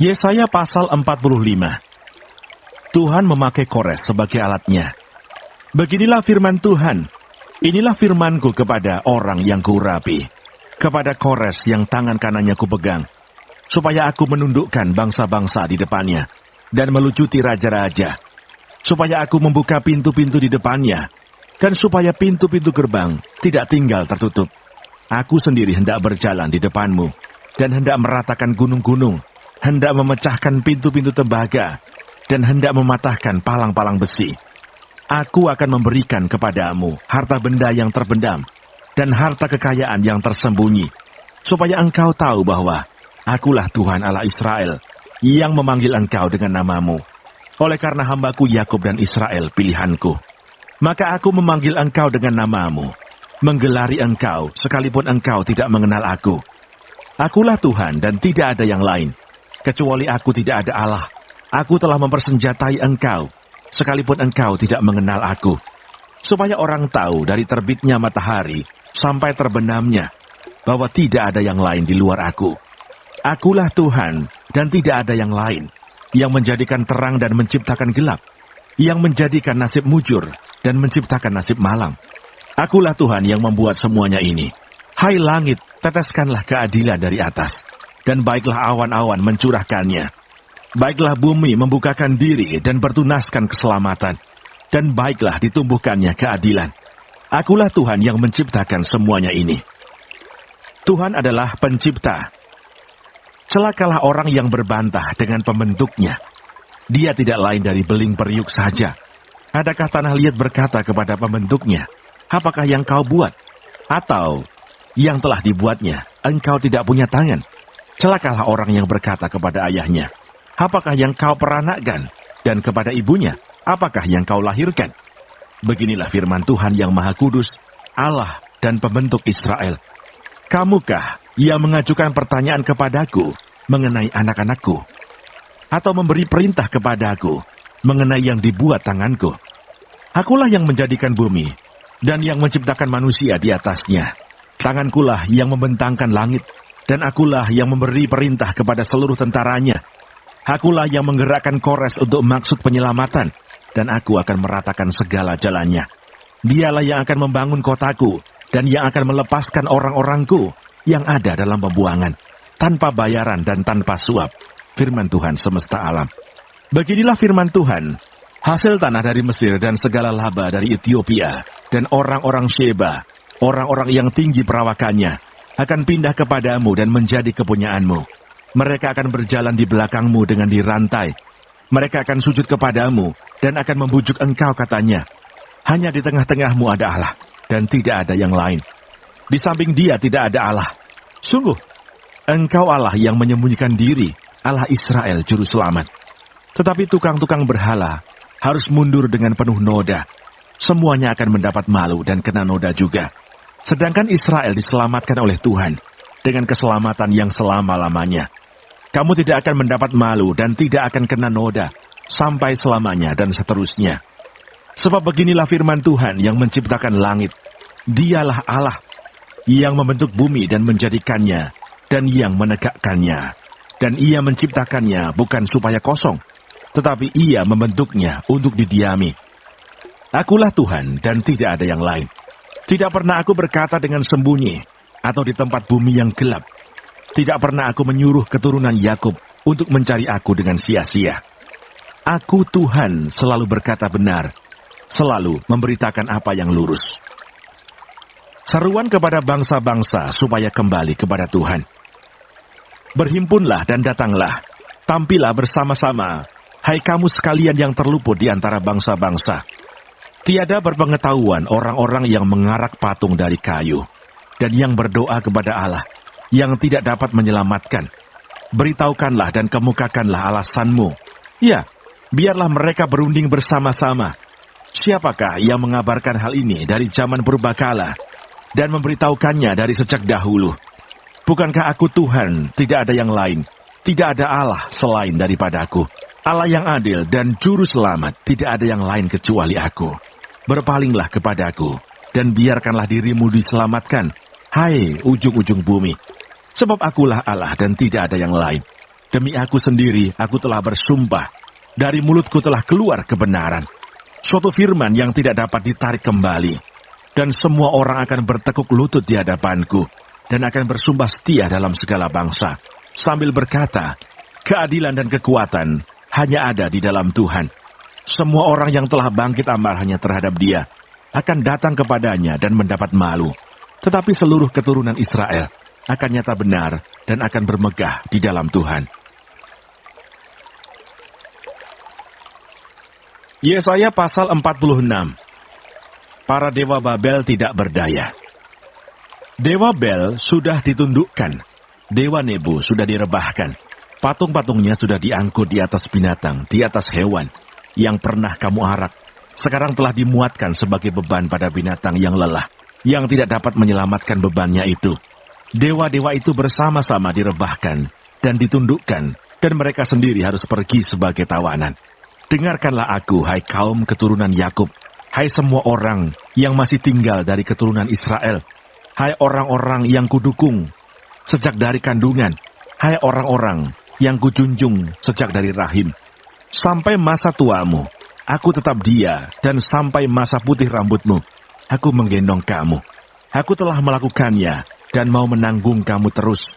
Yesaya pasal 45. Tuhan memakai Kores sebagai alatnya. Beginilah firman Tuhan. Inilah firmanku kepada orang yang kuurapi, kepada Kores yang tangan kanannya kupegang, supaya aku menundukkan bangsa-bangsa di depannya, dan melucuti raja-raja, supaya aku membuka pintu-pintu di depannya, dan supaya pintu-pintu gerbang tidak tinggal tertutup. Aku sendiri hendak berjalan di depanmu, dan hendak meratakan gunung-gunung, hendak memecahkan pintu-pintu tembaga, dan hendak mematahkan palang-palang besi. Aku akan memberikan kepadamu harta benda yang terpendam, dan harta kekayaan yang tersembunyi, supaya engkau tahu bahwa Akulah Tuhan Allah Israel, yang memanggil engkau dengan namamu. Oleh karena hambaku Yakub dan Israel pilihanku, maka aku memanggil engkau dengan namamu, menggelari engkau sekalipun engkau tidak mengenal aku. Akulah Tuhan dan tidak ada yang lain. Kecuali aku tidak ada Allah. Aku telah mempersenjatai engkau, sekalipun engkau tidak mengenal aku. Supaya orang tahu dari terbitnya matahari sampai terbenamnya, bahwa tidak ada yang lain di luar aku. Akulah Tuhan dan tidak ada yang lain, yang menjadikan terang dan menciptakan gelap, yang menjadikan nasib mujur dan menciptakan nasib malang. Akulah Tuhan yang membuat semuanya ini. Hai langit, teteskanlah keadilan dari atas, dan baiklah awan-awan mencurahkannya. Baiklah bumi membukakan diri dan bertunaskan keselamatan, dan baiklah ditumbuhkannya keadilan. Akulah Tuhan yang menciptakan semuanya ini. Tuhan adalah pencipta. Celakalah orang yang berbantah dengan pembentuknya. Dia tidak lain dari beling periuk saja. Adakah tanah liat berkata kepada pembentuknya, apakah yang kau buat? Atau yang telah dibuatnya, engkau tidak punya tangan. Celakalah orang yang berkata kepada ayahnya, apakah yang kau peranakkan? Dan kepada ibunya, apakah yang kau lahirkan? Beginilah firman Tuhan yang Maha Kudus, Allah dan pembentuk Israel. Kamukah yang mengajukan pertanyaan kepadaku mengenai anak-anakku? Atau memberi perintah kepadaku mengenai yang dibuat tanganku? Akulah yang menjadikan bumi dan yang menciptakan manusia di atasnya. Tangankulah yang membentangkan langit, dan akulah yang memberi perintah kepada seluruh tentaranya. Akulah yang menggerakkan Kores untuk maksud penyelamatan, dan aku akan meratakan segala jalannya. Dialah yang akan membangun kotaku, dan yang akan melepaskan orang-orangku yang ada dalam pembuangan, tanpa bayaran dan tanpa suap. Firman Tuhan semesta alam. Beginilah firman Tuhan, hasil tanah dari Mesir dan segala laba dari Ethiopia, dan orang-orang Sheba, orang-orang yang tinggi perawakannya, akan pindah kepadamu dan menjadi kepunyaanmu. Mereka akan berjalan di belakangmu dengan dirantai. Mereka akan sujud kepadamu dan akan membujuk engkau katanya, hanya di tengah-tengahmu ada Allah, dan tidak ada yang lain. Di samping dia tidak ada Allah. Sungguh, engkau Allah yang menyembunyikan diri, Allah Israel juru selamat. Tetapi tukang-tukang berhala harus mundur dengan penuh noda. Semuanya akan mendapat malu dan kena noda juga. Sedangkan Israel diselamatkan oleh Tuhan dengan keselamatan yang selama-lamanya. Kamu tidak akan mendapat malu dan tidak akan kena noda sampai selamanya dan seterusnya. Sebab beginilah firman Tuhan yang menciptakan langit. Dialah Allah yang membentuk bumi dan menjadikannya, dan yang menegakkannya. Dan ia menciptakannya bukan supaya kosong, tetapi ia membentuknya untuk didiami. Akulah Tuhan dan tidak ada yang lain. Tidak pernah aku berkata dengan sembunyi, atau di tempat bumi yang gelap. Tidak pernah aku menyuruh keturunan Yakub untuk mencari aku dengan sia-sia. Aku Tuhan selalu berkata benar, selalu memberitakan apa yang lurus. Seruan kepada bangsa-bangsa supaya kembali kepada Tuhan. Berhimpunlah dan datanglah, tampillah bersama-sama, hai kamu sekalian yang terluput di antara bangsa-bangsa. Tiada berpengetahuan orang-orang yang mengarak patung dari kayu, dan yang berdoa kepada Allah, yang tidak dapat menyelamatkan. Beritahukanlah dan kemukakanlah alasanmu. Ya, biarlah mereka berunding bersama-sama. Siapakah yang mengabarkan hal ini dari zaman purbakala, dan memberitahukannya dari sejak dahulu? Bukankah aku Tuhan, tidak ada yang lain, tidak ada Allah selain daripadaku. Allah yang adil dan juru selamat, tidak ada yang lain kecuali aku. Berpalinglah kepadaku, dan biarkanlah dirimu diselamatkan, hai ujung-ujung bumi. Sebab akulah Allah dan tidak ada yang lain. Demi aku sendiri, aku telah bersumpah. Dari mulutku telah keluar kebenaran. Suatu firman yang tidak dapat ditarik kembali. Dan semua orang akan bertekuk lutut di hadapanku. Dan akan bersumpah setia dalam segala bangsa. Sambil berkata, keadilan dan kekuatan hanya ada di dalam Tuhan. Semua orang yang telah bangkit amarahnya terhadap Dia akan datang kepadanya dan mendapat malu. Tetapi seluruh keturunan Israel akan nyata benar dan akan bermegah di dalam Tuhan. Yesaya pasal 46. Para dewa Babel tidak berdaya. Dewa Bel sudah ditundukkan. Dewa Nebo sudah direbahkan. Patung-patungnya sudah diangkut di atas binatang, di atas hewan yang pernah kamu arak. Sekarang telah dimuatkan sebagai beban pada binatang yang lelah, yang tidak dapat menyelamatkan bebannya itu. Dewa-dewa itu bersama-sama direbahkan dan ditundukkan, dan mereka sendiri harus pergi sebagai tawanan. Dengarkanlah aku, hai kaum keturunan Yakub, hai semua orang yang masih tinggal dari keturunan Israel, hai orang-orang yang kudukung sejak dari kandungan, hai orang-orang yang kujunjung sejak dari rahim. Sampai masa tuamu, aku tetap dia, dan sampai masa putih rambutmu, aku menggendong kamu. Aku telah melakukannya, dan mau menanggung kamu terus.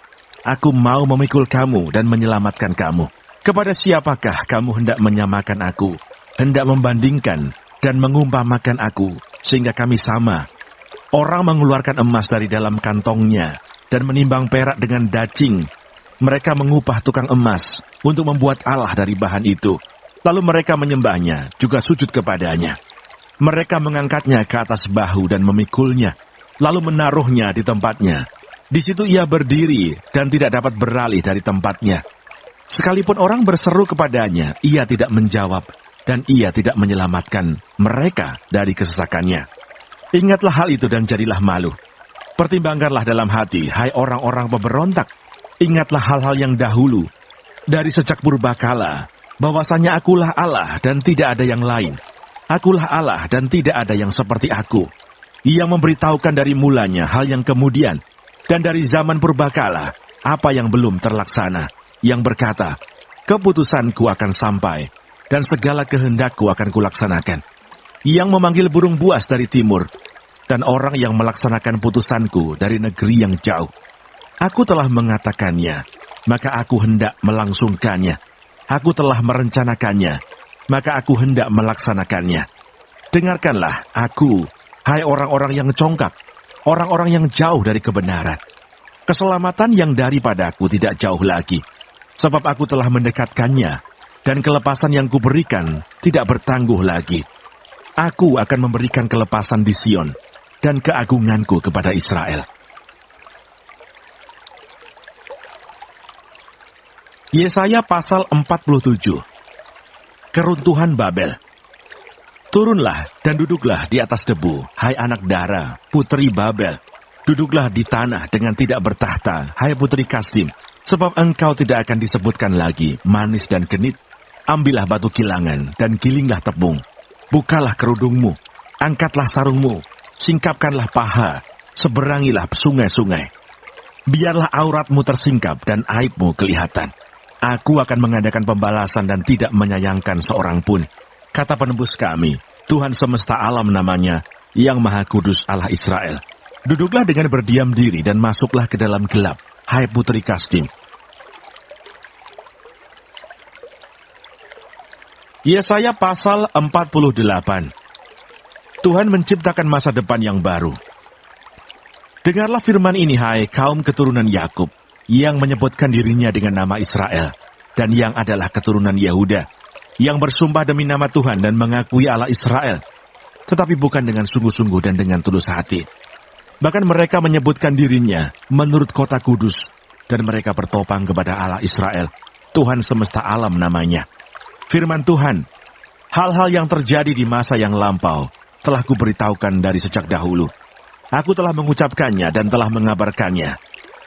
Aku mau memikul kamu dan menyelamatkan kamu. Kepada siapakah kamu hendak menyamakan aku, hendak membandingkan dan mengumpamakan aku, sehingga kami sama? Orang mengeluarkan emas dari dalam kantongnya, dan menimbang perak dengan dacing. Mereka mengupah tukang emas untuk membuat Allah dari bahan itu. Lalu mereka menyembahnya, juga sujud kepadanya. Mereka mengangkatnya ke atas bahu dan memikulnya, lalu menaruhnya di tempatnya. Di situ ia berdiri dan tidak dapat beralih dari tempatnya. Sekalipun orang berseru kepadanya, ia tidak menjawab, dan ia tidak menyelamatkan mereka dari kesesakannya. Ingatlah hal itu dan jadilah malu. Pertimbangkanlah dalam hati, hai orang-orang pemberontak. Ingatlah hal-hal yang dahulu, dari sejak purbakala, bahwasanya akulah Allah dan tidak ada yang lain. Akulah Allah dan tidak ada yang seperti aku. Ia memberitahukan dari mulanya hal yang kemudian, dan dari zaman purbakala, apa yang belum terlaksana. Yang berkata, keputusanku akan sampai, dan segala kehendakku akan kulaksanakan. Yang memanggil burung buas dari timur, dan orang yang melaksanakan putusanku dari negeri yang jauh. Aku telah mengatakannya, maka aku hendak melangsungkannya. Aku telah merencanakannya, maka aku hendak melaksanakannya. Dengarkanlah aku, hai orang-orang yang congkak, orang-orang yang jauh dari kebenaran. Keselamatan yang daripadaku tidak jauh lagi, sebab aku telah mendekatkannya, dan kelepasan yang kuberikan tidak bertangguh lagi. Aku akan memberikan kelepasan di Sion, dan keagunganku kepada Israel. Yesaya pasal 47. Keruntuhan Babel. Turunlah dan duduklah di atas debu, hai anak dara, putri Babel. Duduklah di tanah dengan tidak bertahta, hai putri Kasdim. Sebab engkau tidak akan disebutkan lagi manis dan genit. Ambillah batu kilangan dan gilinglah tepung. Bukalah kerudungmu, angkatlah sarungmu, singkapkanlah paha, seberangilah sungai-sungai. Biarlah auratmu tersingkap dan aibmu kelihatan. Aku akan mengadakan pembalasan dan tidak menyayangkan seorang pun. Kata penebus kami, Tuhan semesta alam namanya, yang Maha Kudus Allah Israel. Duduklah dengan berdiam diri dan masuklah ke dalam gelap, hai putri Kasdim. Yesaya pasal 48. Tuhan menciptakan masa depan yang baru. Dengarlah firman ini, hai kaum keturunan Yakub, yang menyebutkan dirinya dengan nama Israel, dan yang adalah keturunan Yehuda, yang bersumpah demi nama Tuhan dan mengakui Allah Israel, tetapi bukan dengan sungguh-sungguh dan dengan tulus hati. Bahkan mereka menyebutkan dirinya menurut kota kudus, dan mereka bertopang kepada Allah Israel, Tuhan semesta alam namanya. Firman Tuhan, hal-hal yang terjadi di masa yang lampau telah kuberitahukan dari sejak dahulu. Aku telah mengucapkannya dan telah mengabarkannya.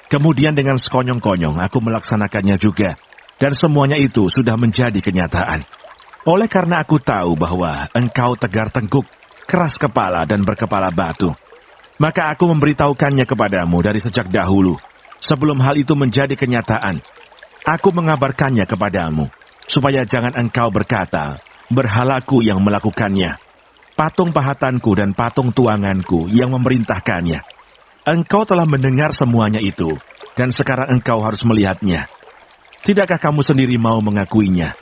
Kemudian dengan sekonyong-konyong aku melaksanakannya juga, dan semuanya itu sudah menjadi kenyataan. Oleh karena aku tahu bahwa engkau tegar tengkuk, keras kepala dan berkepala batu, maka aku memberitahukannya kepadamu dari sejak dahulu, sebelum hal itu menjadi kenyataan. Aku mengabarkannya kepadamu, supaya jangan engkau berkata, berhalaku yang melakukannya, patung pahatanku dan patung tuanganku yang memerintahkannya. Engkau telah mendengar semuanya itu, dan sekarang engkau harus melihatnya. Tidakkah kamu sendiri mau mengakuinya?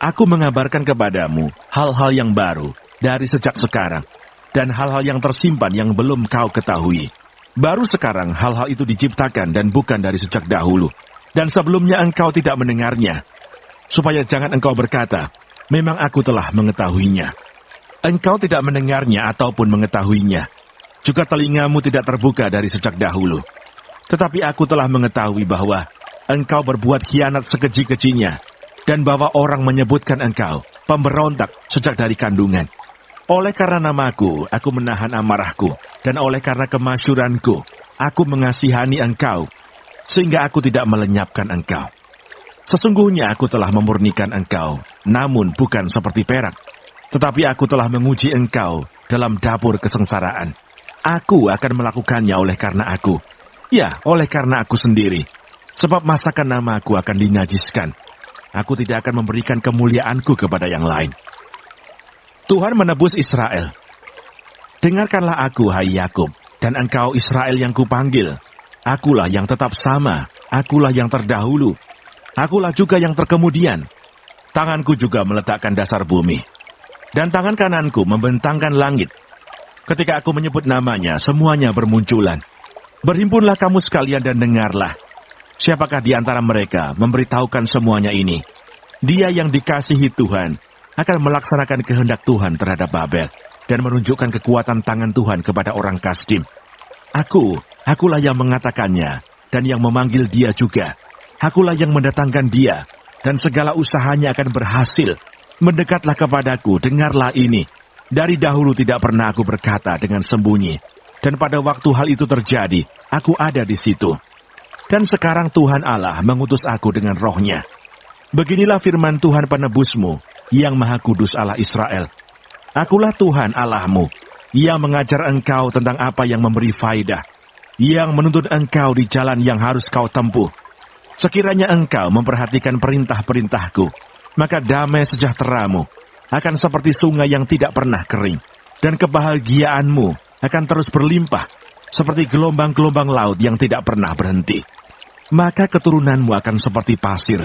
Aku mengabarkan kepadamu hal-hal yang baru dari sejak sekarang, dan hal-hal yang tersimpan yang belum kau ketahui. Baru sekarang hal-hal itu diciptakan dan bukan dari sejak dahulu. Dan sebelumnya engkau tidak mendengarnya, supaya jangan engkau berkata, memang aku telah mengetahuinya. Engkau tidak mendengarnya ataupun mengetahuinya. Juga telingamu tidak terbuka dari sejak dahulu. Tetapi aku telah mengetahui bahwa engkau berbuat khianat sekeji-kejinya, dan bahwa orang menyebutkan engkau pemberontak sejak dari kandungan. Oleh karena namaku, aku menahan amarahku, dan oleh karena kemasyuranku, aku mengasihani engkau, sehingga aku tidak melenyapkan engkau. Sesungguhnya aku telah memurnikan engkau, namun bukan seperti perak. Tetapi aku telah menguji engkau dalam dapur kesengsaraan. Aku akan melakukannya oleh karena aku. Ya, oleh karena aku sendiri. Sebab masakan namaku akan dinajiskan. Aku tidak akan memberikan kemuliaanku kepada yang lain. Tuhan menebus Israel. Dengarkanlah aku, hai Yakub, dan engkau Israel yang kupanggil. Akulah yang tetap sama, akulah yang terdahulu, akulah juga yang terkemudian. Tanganku juga meletakkan dasar bumi, dan tangan kananku membentangkan langit. Ketika aku menyebut namanya, semuanya bermunculan. Berhimpunlah kamu sekalian dan dengarlah. Siapakah di antara mereka memberitahukan semuanya ini? Dia yang dikasihi Tuhan akan melaksanakan kehendak Tuhan terhadap Babel, dan menunjukkan kekuatan tangan Tuhan kepada orang Kasdim. Akulah yang mengatakannya, dan yang memanggil dia juga. Akulah yang mendatangkan dia, dan segala usahanya akan berhasil. Mendekatlah kepadaku, dengarlah ini. Dari dahulu tidak pernah aku berkata dengan sembunyi, dan pada waktu hal itu terjadi, aku ada di situ. Dan sekarang Tuhan Allah mengutus aku dengan rohnya. Beginilah firman Tuhan penebusmu, yang Maha Kudus Allah Israel. Akulah Tuhan Allahmu, yang mengajar engkau tentang apa yang memberi faedah, yang menuntun engkau di jalan yang harus kau tempuh. Sekiranya engkau memperhatikan perintah-perintahku, maka damai sejahteramu akan seperti sungai yang tidak pernah kering, dan kebahagiaanmu akan terus berlimpah, seperti gelombang-gelombang laut yang tidak pernah berhenti. Maka keturunanmu akan seperti pasir,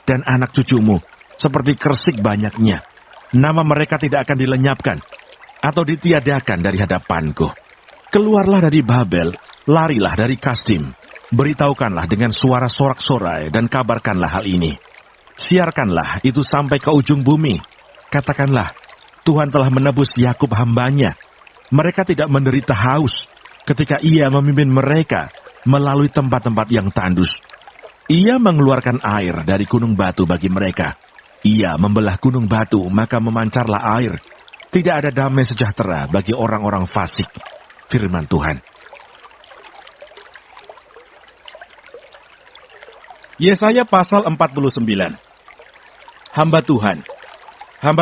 dan anak cucumu seperti kersik banyaknya. Nama mereka tidak akan dilenyapkan, atau ditiadakan dari hadapanku. Keluarlah dari Babel, larilah dari Kasdim. Beritahukanlah dengan suara sorak-sorai dan kabarkanlah hal ini. Siarkanlah itu sampai ke ujung bumi. Katakanlah, Tuhan telah menebus Yakub hambanya. Mereka tidak menderita haus ketika ia memimpin mereka melalui tempat-tempat yang tandus. Ia mengeluarkan air dari gunung batu bagi mereka. Ia membelah gunung batu, maka memancarlah air. Tidak ada damai sejahtera bagi orang-orang fasik. Firman Tuhan. Yesaya pasal 49. Hamba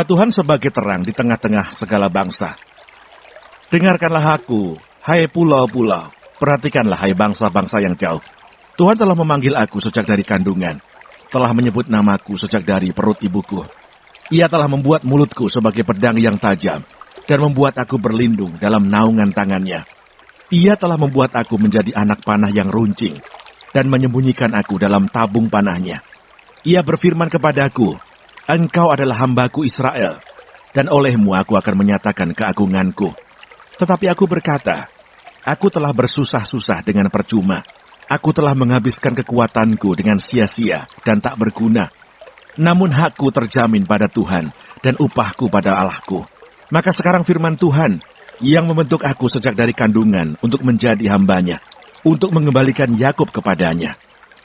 Tuhan sebagai terang di tengah-tengah segala bangsa. Dengarkanlah aku, hai pulau-pulau, perhatikanlah hai bangsa-bangsa yang jauh. Tuhan telah memanggil aku sejak dari kandungan, telah menyebut namaku sejak dari perut ibuku. Ia telah membuat mulutku sebagai pedang yang tajam, dan membuat aku berlindung dalam naungan tangannya. Ia telah membuat aku menjadi anak panah yang runcing, dan menyembunyikan aku dalam tabung panahnya. Ia berfirman kepadaku, engkau adalah hambaku Israel, dan olehmu aku akan menyatakan keagunganku. Tetapi aku berkata, aku telah bersusah-susah dengan percuma. Aku telah menghabiskan kekuatanku dengan sia-sia dan tak berguna. Namun hakku terjamin pada Tuhan, dan upahku pada Allahku. Maka sekarang firman Tuhan, yang membentuk aku sejak dari kandungan untuk menjadi hambanya, untuk mengembalikan Yakub kepadanya,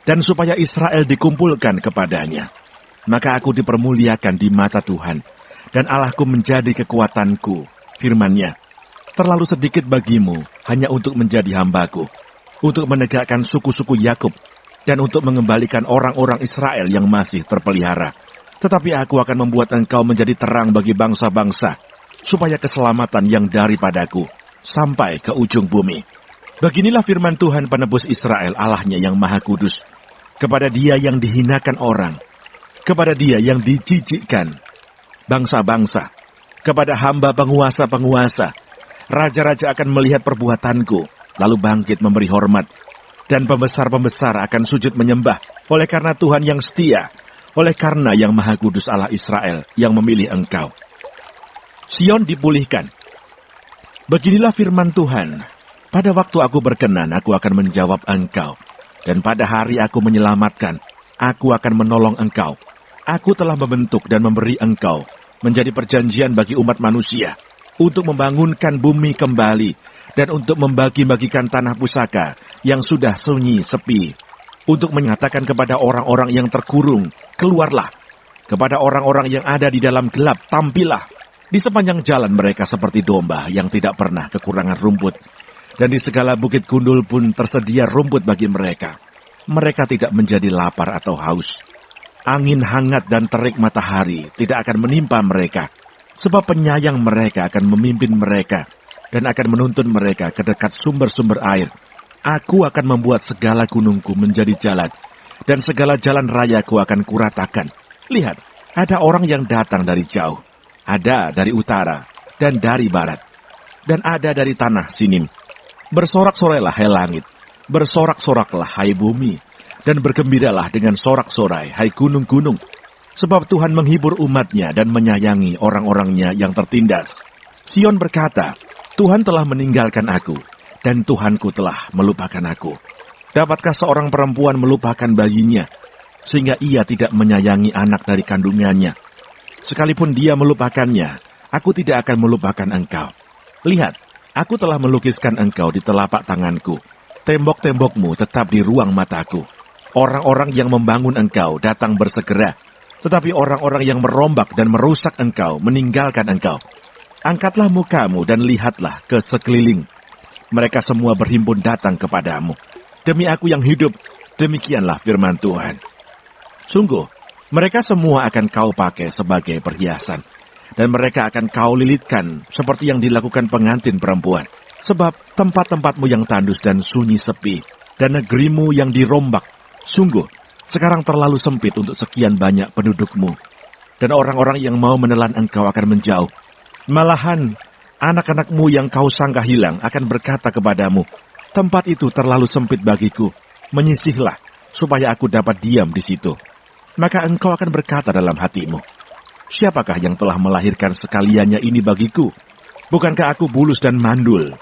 dan supaya Israel dikumpulkan kepadanya. Maka aku dipermuliakan di mata Tuhan, dan Allahku menjadi kekuatanku. Firman-Nya, terlalu sedikit bagimu hanya untuk menjadi hambaku, untuk menegakkan suku-suku Yakub, dan untuk mengembalikan orang-orang Israel yang masih terpelihara. Tetapi aku akan membuat engkau menjadi terang bagi bangsa-bangsa, supaya keselamatan yang daripadaku sampai ke ujung bumi. Beginilah firman Tuhan penebus Israel, Allahnya yang Maha Kudus. kepada dia yang dihinakan orang, kepada dia yang dijijikkan, bangsa-bangsa, kepada hamba penguasa-penguasa. Raja-raja akan melihat perbuatanku, lalu bangkit memberi hormat, dan pembesar-pembesar akan sujud menyembah, oleh karena Tuhan yang setia, oleh karena yang Maha Kudus Allah Israel yang memilih engkau. Sion dipulihkan. Beginilah firman Tuhan, pada waktu aku berkenan, aku akan menjawab engkau, dan pada hari aku menyelamatkan, aku akan menolong engkau. Aku telah membentuk dan memberi engkau menjadi perjanjian bagi umat manusia, untuk membangunkan bumi kembali, dan untuk membagi-bagikan tanah pusaka yang sudah sunyi sepi, untuk menyatakan kepada orang-orang yang terkurung, keluarlah, kepada orang-orang yang ada di dalam gelap, tampillah. Di sepanjang jalan mereka seperti domba yang tidak pernah kekurangan rumput, dan di segala bukit gundul pun tersedia rumput bagi mereka. Mereka tidak menjadi lapar atau haus. Angin hangat dan terik matahari tidak akan menimpa mereka, sebab penyayang mereka akan memimpin mereka, dan akan menuntun mereka ke dekat sumber-sumber air. Aku akan membuat segala gunungku menjadi jalan, dan segala jalan rayaku akan kuratakan. Lihat, ada orang yang datang dari jauh, ada dari utara, dan dari barat, dan ada dari tanah Sinim. Bersorak-sorailah, hai langit, bersorak-soraklah, hai bumi, dan bergembiralah dengan sorak-sorai, hai gunung-gunung, sebab Tuhan menghibur umatnya dan menyayangi orang-orangnya yang tertindas. Sion berkata, Tuhan telah meninggalkan aku, dan Tuhanku telah melupakan aku. Dapatkah seorang perempuan melupakan bayinya, sehingga ia tidak menyayangi anak dari kandungannya? Sekalipun dia melupakannya, aku tidak akan melupakan engkau. Lihat, aku telah melukiskan engkau di telapak tanganku. Tembok-tembokmu tetap di ruang mataku. Orang-orang yang membangun engkau datang bersegera, tetapi orang-orang yang merombak dan merusak engkau meninggalkan engkau. Angkatlah mukamu dan lihatlah ke sekeliling. Mereka semua berhimpun datang kepadamu. Demi aku yang hidup, demikianlah firman Tuhan. Sungguh, mereka semua akan kau pakai sebagai perhiasan, dan mereka akan kau lilitkan seperti yang dilakukan pengantin perempuan. Sebab tempat-tempatmu yang tandus dan sunyi sepi, dan negerimu yang dirombak, sungguh, sekarang terlalu sempit untuk sekian banyak pendudukmu. Dan orang-orang yang mau menelan engkau akan menjauh. Malahan, anak-anakmu yang kau sangka hilang akan berkata kepadamu, tempat itu terlalu sempit bagiku, menyisihlah, supaya aku dapat diam di situ. Maka engkau akan berkata dalam hatimu, siapakah yang telah melahirkan sekaliannya ini bagiku? Bukankah aku bulus dan mandul,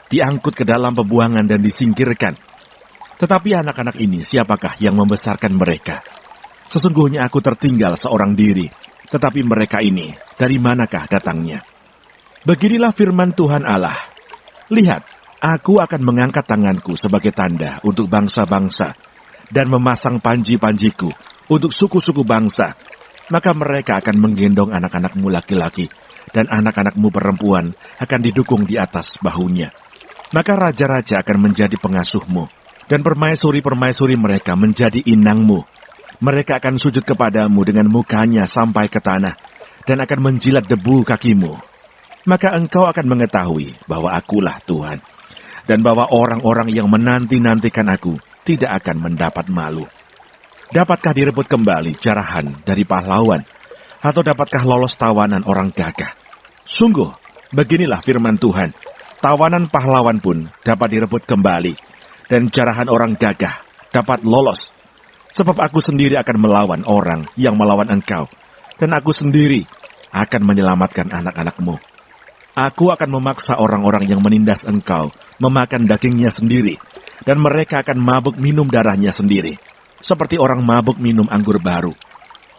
diangkut ke dalam pembuangan dan disingkirkan? Tetapi anak-anak ini siapakah yang membesarkan mereka? Sesungguhnya aku tertinggal seorang diri, tetapi mereka ini dari manakah datangnya? Beginilah firman Tuhan Allah. Lihat, aku akan mengangkat tanganku sebagai tanda untuk bangsa-bangsa, dan memasang panji-panjiku untuk suku-suku bangsa. Maka mereka akan menggendong anak-anakmu laki-laki, dan anak-anakmu perempuan akan didukung di atas bahunya. Maka raja-raja akan menjadi pengasuhmu, dan permaisuri-permaisuri mereka menjadi inangmu. Mereka akan sujud kepadamu dengan mukanya sampai ke tanah, dan akan menjilat debu kakimu. Maka engkau akan mengetahui bahwa akulah Tuhan, dan bahwa orang-orang yang menanti-nantikan aku tidak akan mendapat malu. Dapatkah direbut kembali jarahan dari pahlawan, atau dapatkah lolos tawanan orang gagah? Sungguh, beginilah firman Tuhan, tawanan pahlawan pun dapat direbut kembali, dan jarahan orang gagah dapat lolos. Sebab aku sendiri akan melawan orang yang melawan engkau, dan aku sendiri akan menyelamatkan anak-anakmu. Aku akan memaksa orang-orang yang menindas engkau memakan dagingnya sendiri, dan mereka akan mabuk minum darahnya sendiri, seperti orang mabuk minum anggur baru,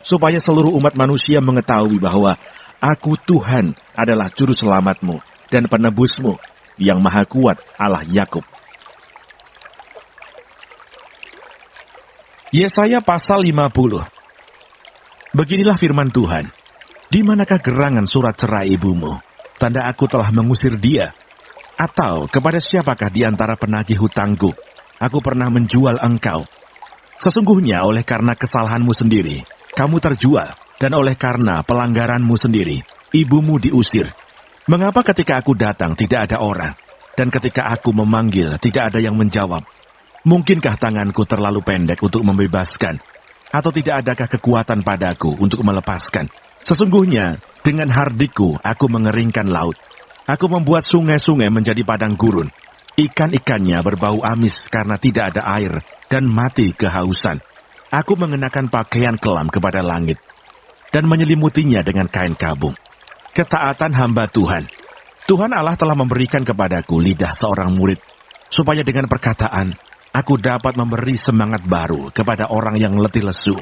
supaya seluruh umat manusia mengetahui bahwa aku Tuhan adalah juru selamatmu dan penebusmu, yang maha kuat Allah Yakub. Yesaya pasal 50. Beginilah firman Tuhan. Di manakah gerangan surat cerai ibumu? Tanda aku telah mengusir dia. Atau kepada siapakah di antara penagih hutangku aku pernah menjual engkau? Sesungguhnya oleh karena kesalahanmu sendiri, kamu terjual, dan oleh karena pelanggaranmu sendiri, ibumu diusir. Mengapa ketika aku datang tidak ada orang, dan ketika aku memanggil tidak ada yang menjawab? Mungkinkah tanganku terlalu pendek untuk membebaskan? Atau tidak adakah kekuatan padaku untuk melepaskan? Sesungguhnya, dengan hardikku aku mengeringkan laut. Aku membuat sungai-sungai menjadi padang gurun. Ikan-ikannya berbau amis karena tidak ada air dan mati kehausan. Aku mengenakan pakaian kelam kepada langit dan menyelimutinya dengan kain kabung. Ketaatan hamba Tuhan. Tuhan Allah telah memberikan kepadaku lidah seorang murid, supaya dengan perkataan, aku dapat memberi semangat baru kepada orang yang letih lesu.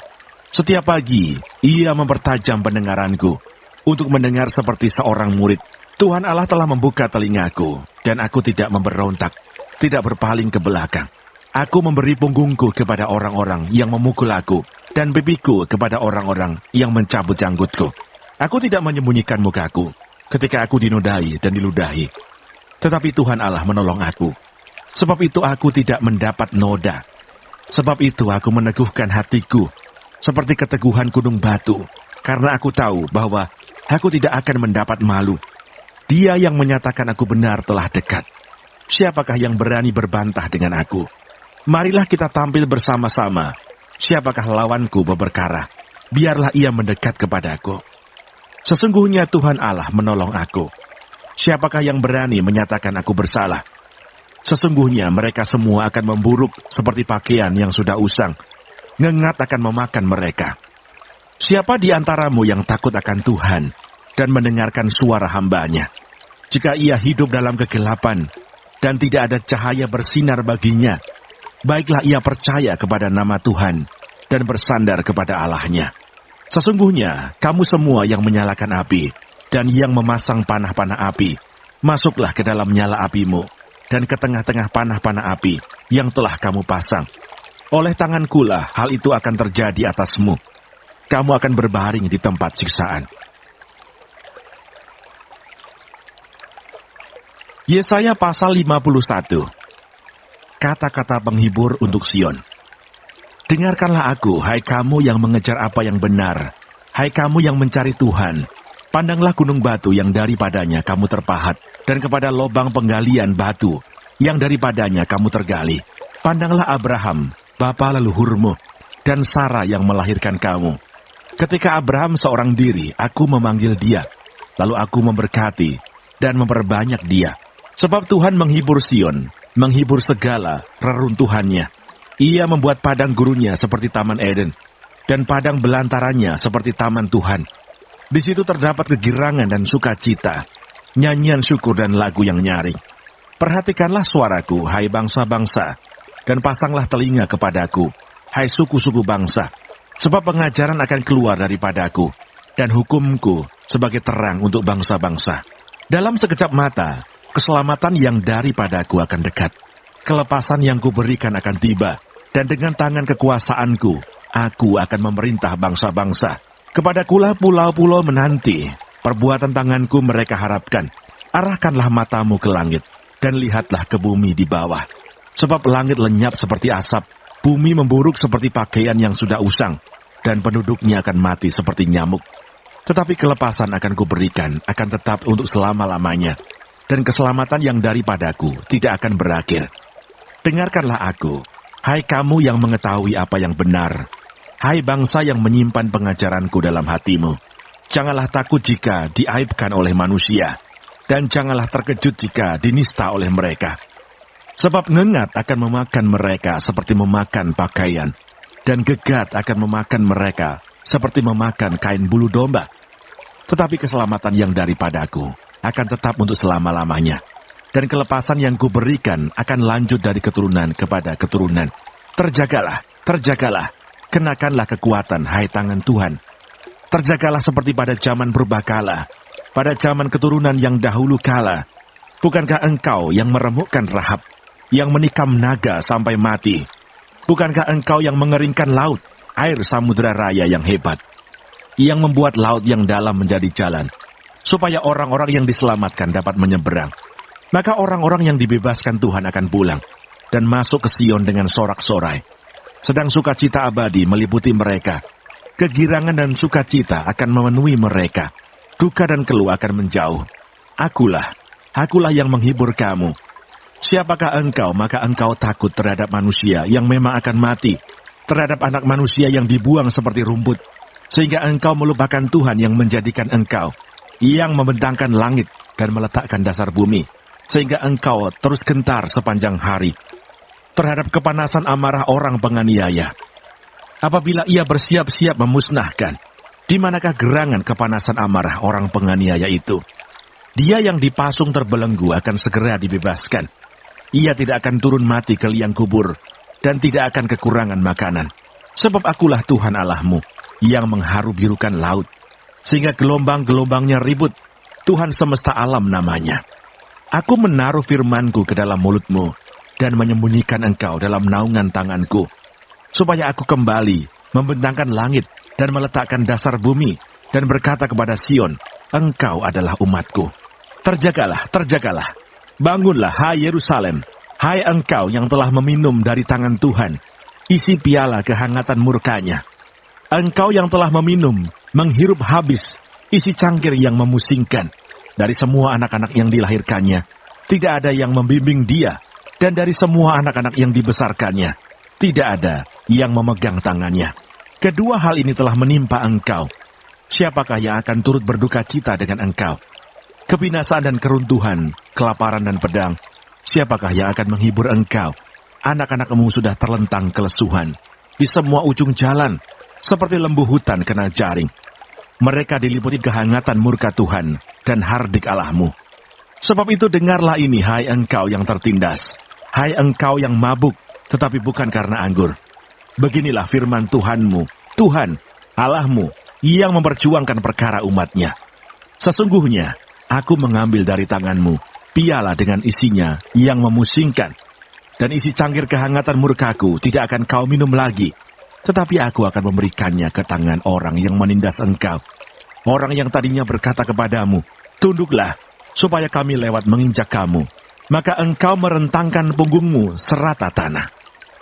Setiap pagi, ia mempertajam pendengaranku, untuk mendengar seperti seorang murid. Tuhan Allah telah membuka telingaku, dan aku tidak memberontak, tidak berpaling ke belakang. Aku memberi punggungku kepada orang-orang yang memukul aku, dan pipiku kepada orang-orang yang mencabut janggutku. Aku tidak menyembunyikan mukaku, ketika aku dinodai dan diludahi. Tetapi Tuhan Allah menolong aku. Sebab itu aku tidak mendapat noda. Sebab itu aku meneguhkan hatiku, seperti keteguhan gunung batu, karena aku tahu bahwa aku tidak akan mendapat malu. Dia yang menyatakan aku benar telah dekat. Siapakah yang berani berbantah dengan aku? Marilah kita tampil bersama-sama. Siapakah lawanku berperkara? Biarlah ia mendekat kepadaku. Sesungguhnya Tuhan Allah menolong aku. Siapakah yang berani menyatakan aku bersalah? Sesungguhnya mereka semua akan memburuk seperti pakaian yang sudah usang. Ngengat akan memakan mereka. Siapa di antaramu yang takut akan Tuhan dan mendengarkan suara hamba-Nya? Jika ia hidup dalam kegelapan dan tidak ada cahaya bersinar baginya, baiklah ia percaya kepada nama Tuhan dan bersandar kepada Allah-Nya. Sesungguhnya kamu semua yang menyalakan api dan yang memasang panah-panah api, masuklah ke dalam nyala apimu dan ke tengah-tengah panah-panah api yang telah kamu pasang. Oleh tangankulah hal itu akan terjadi atasmu. Kamu akan berbaring di tempat siksaan. Yesaya pasal 51. Kata-kata penghibur untuk Sion. Dengarkanlah aku, hai kamu yang mengejar apa yang benar, hai kamu yang mencari Tuhan. Pandanglah gunung batu yang daripadanya kamu terpahat, dan kepada lobang penggalian batu yang daripadanya kamu tergali. Pandanglah Abraham, bapa leluhurmu, dan Sarah yang melahirkan kamu. Ketika Abraham seorang diri, aku memanggil dia, lalu aku memberkati dan memperbanyak dia. Sebab Tuhan menghibur Sion, menghibur segala reruntuhannya. Ia membuat padang gurunnya seperti Taman Eden, dan padang belantarannya seperti Taman Tuhan. Di situ terdapat kegirangan dan sukacita, nyanyian syukur dan lagu yang nyaring. Perhatikanlah suaraku, hai bangsa-bangsa, dan pasanglah telinga kepadaku, hai suku-suku bangsa. Sebab pengajaran akan keluar daripadaku, dan hukumku sebagai terang untuk bangsa-bangsa. Dalam sekejap mata, keselamatan yang daripadaku akan dekat. Kelepasan yang kuberikan akan tiba, dan dengan tangan kekuasaanku, aku akan memerintah bangsa-bangsa. Kepadakulah pulau-pulau menanti, perbuatan tanganku mereka harapkan. Arahkanlah matamu ke langit, dan lihatlah ke bumi di bawah. Sebab langit lenyap seperti asap, bumi memburuk seperti pakaian yang sudah usang, dan penduduknya akan mati seperti nyamuk. Tetapi kelepasan akan kuberikan akan tetap untuk selama-lamanya, dan keselamatan yang daripadaku tidak akan berakhir. Dengarkanlah aku, hai kamu yang mengetahui apa yang benar, hai bangsa yang menyimpan pengajaranku dalam hatimu. Janganlah takut jika diaibkan oleh manusia, dan janganlah terkejut jika dinista oleh mereka. Sebab ngengat akan memakan mereka seperti memakan pakaian, dan gegat akan memakan mereka seperti memakan kain bulu domba. Tetapi keselamatan yang daripadaku akan tetap untuk selama-lamanya, dan kelepasan yang kuberikan akan lanjut dari keturunan kepada keturunan. Terjagalah, terjagalah, kenakanlah kekuatan, hai tangan Tuhan. Terjagalah seperti pada zaman purbakala, pada zaman keturunan yang dahulu kala. Bukankah engkau yang meremukkan Rahab, yang menikam naga sampai mati? Bukankah engkau yang mengeringkan laut, air samudera raya yang hebat, yang membuat laut yang dalam menjadi jalan, supaya orang-orang yang diselamatkan dapat menyeberang? Maka orang-orang yang dibebaskan Tuhan akan pulang, dan masuk ke Sion dengan sorak-sorai. Sedang sukacita abadi meliputi mereka. Kegirangan dan sukacita akan memenuhi mereka. Duka dan keluh akan menjauh. Akulah yang menghibur kamu. Siapakah engkau, maka engkau takut terhadap manusia yang memang akan mati, terhadap anak manusia yang dibuang seperti rumput, sehingga engkau melupakan Tuhan yang menjadikan engkau, yang membentangkan langit dan meletakkan dasar bumi, sehingga engkau terus gentar sepanjang hari, terhadap kepanasan amarah orang penganiaya. Apabila ia bersiap-siap memusnahkan, di manakah gerangan kepanasan amarah orang penganiaya itu? Dia yang dipasung terbelenggu akan segera dibebaskan. Ia tidak akan turun mati ke liang kubur, dan tidak akan kekurangan makanan. Sebab akulah Tuhan Allahmu, yang mengharu-birukan laut, sehingga gelombang-gelombangnya ribut. Tuhan semesta alam namanya. Aku menaruh firmanku ke dalam mulutmu, dan menyembunyikan engkau dalam naungan tanganku, supaya aku kembali membentangkan langit dan meletakkan dasar bumi, dan berkata kepada Sion, engkau adalah umatku. Terjagalah, terjagalah. Bangunlah, hai Yerusalem, hai engkau yang telah meminum dari tangan Tuhan, isi piala kehangatan murkanya. Engkau yang telah meminum, menghirup habis, isi cangkir yang memusingkan. Dari semua anak-anak yang dilahirkannya, tidak ada yang membimbing dia, dan dari semua anak-anak yang dibesarkannya, tidak ada yang memegang tangannya. Kedua hal ini telah menimpa engkau. Siapakah yang akan turut berduka cita dengan engkau? Kebinasaan dan keruntuhan, kelaparan dan pedang, siapakah yang akan menghibur engkau? Anak-anakmu sudah terlentang kelesuhan di semua ujung jalan, seperti lembu hutan kena jaring. Mereka diliputi kehangatan murka Tuhan dan hardik Allahmu. Sebab itu dengarlah ini, hai engkau yang tertindas, hai engkau yang mabuk, tetapi bukan karena anggur. Beginilah firman Tuhanmu, Tuhan, Allahmu, yang memperjuangkan perkara umatnya. Sesungguhnya, aku mengambil dari tanganmu piala dengan isinya yang memusingkan, dan isi cangkir kehangatan murkaku tidak akan kau minum lagi, tetapi aku akan memberikannya ke tangan orang yang menindas engkau. Orang yang tadinya berkata kepadamu, tunduklah, supaya kami lewat menginjak kamu. Maka engkau merentangkan punggungmu serata tanah,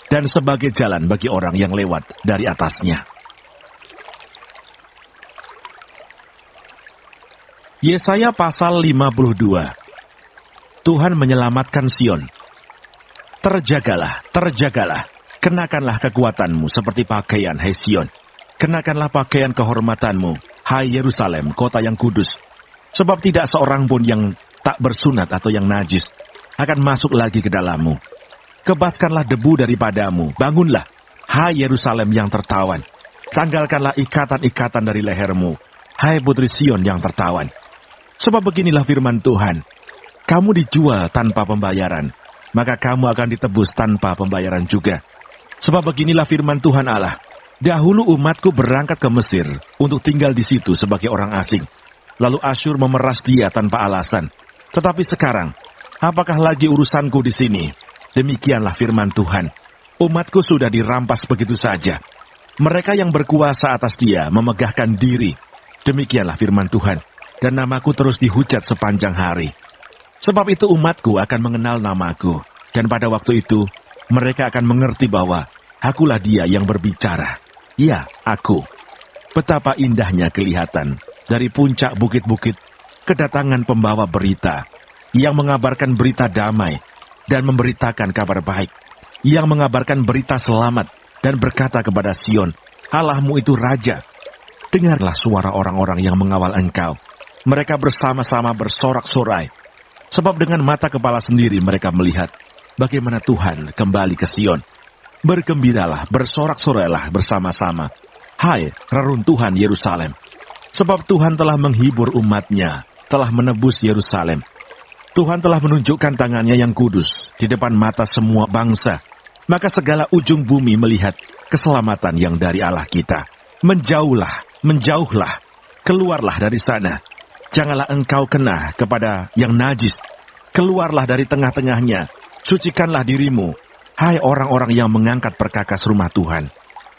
dan sebagai jalan bagi orang yang lewat dari atasnya. Yesaya pasal 52. Tuhan menyelamatkan Sion. Terjagalah, terjagalah, kenakanlah kekuatanmu seperti pakaian, hai Sion. Kenakanlah pakaian kehormatanmu, hai Yerusalem, kota yang kudus. Sebab tidak seorang pun yang tak bersunat atau yang najis akan masuk lagi ke dalammu. Kebaskanlah debu daripadamu, bangunlah, hai Yerusalem yang tertawan. Tanggalkanlah ikatan-ikatan dari lehermu, hai putri Sion yang tertawan. Sebab beginilah firman Tuhan, kamu dijual tanpa pembayaran, maka kamu akan ditebus tanpa pembayaran juga. Sebab beginilah firman Tuhan Allah, dahulu umatku berangkat ke Mesir untuk tinggal di situ sebagai orang asing. Lalu Asyur memeras dia tanpa alasan. Tetapi sekarang, apakah lagi urusanku di sini? Demikianlah firman Tuhan, umatku sudah dirampas begitu saja. Mereka yang berkuasa atas dia memegahkan diri. Demikianlah firman Tuhan, dan namaku terus dihujat sepanjang hari. Sebab itu umatku akan mengenal namaku, dan pada waktu itu mereka akan mengerti bahwa akulah dia yang berbicara. Ya, aku. Betapa indahnya kelihatan dari puncak bukit-bukit kedatangan pembawa berita, yang mengabarkan berita damai dan memberitakan kabar baik, yang mengabarkan berita selamat dan berkata kepada Sion, Allahmu itu Raja. Dengarlah suara orang-orang yang mengawal engkau. Mereka bersama-sama bersorak-sorai. Sebab dengan mata kepala sendiri mereka melihat bagaimana Tuhan kembali ke Sion. Bergembiralah, bersorak-sorailah bersama-sama, hai reruntuhan Yerusalem. Sebab Tuhan telah menghibur umatnya, telah menebus Yerusalem. Tuhan telah menunjukkan tangannya yang kudus di depan mata semua bangsa. Maka segala ujung bumi melihat keselamatan yang dari Allah kita. Menjauhlah, menjauhlah, keluarlah dari sana. Janganlah engkau kena kepada yang najis. Keluarlah dari tengah-tengahnya. Sucikanlah dirimu, hai orang-orang yang mengangkat perkakas rumah Tuhan.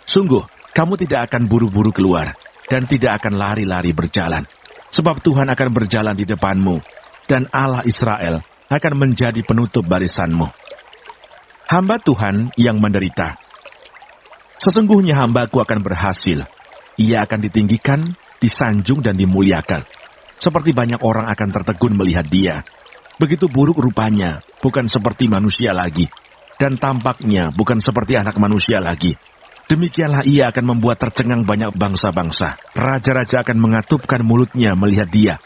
Sungguh, kamu tidak akan buru-buru keluar, dan tidak akan lari-lari berjalan. Sebab Tuhan akan berjalan di depanmu, dan Allah Israel akan menjadi penutup barisanmu. Hamba Tuhan yang menderita. Sesungguhnya hambaku akan berhasil. Ia akan ditinggikan, disanjung dan dimuliakan. Seperti banyak orang akan tertegun melihat dia. Begitu buruk rupanya, bukan seperti manusia lagi. Dan tampaknya bukan seperti anak manusia lagi. Demikianlah ia akan membuat tercengang banyak bangsa-bangsa. Raja-raja akan mengatupkan mulutnya melihat dia.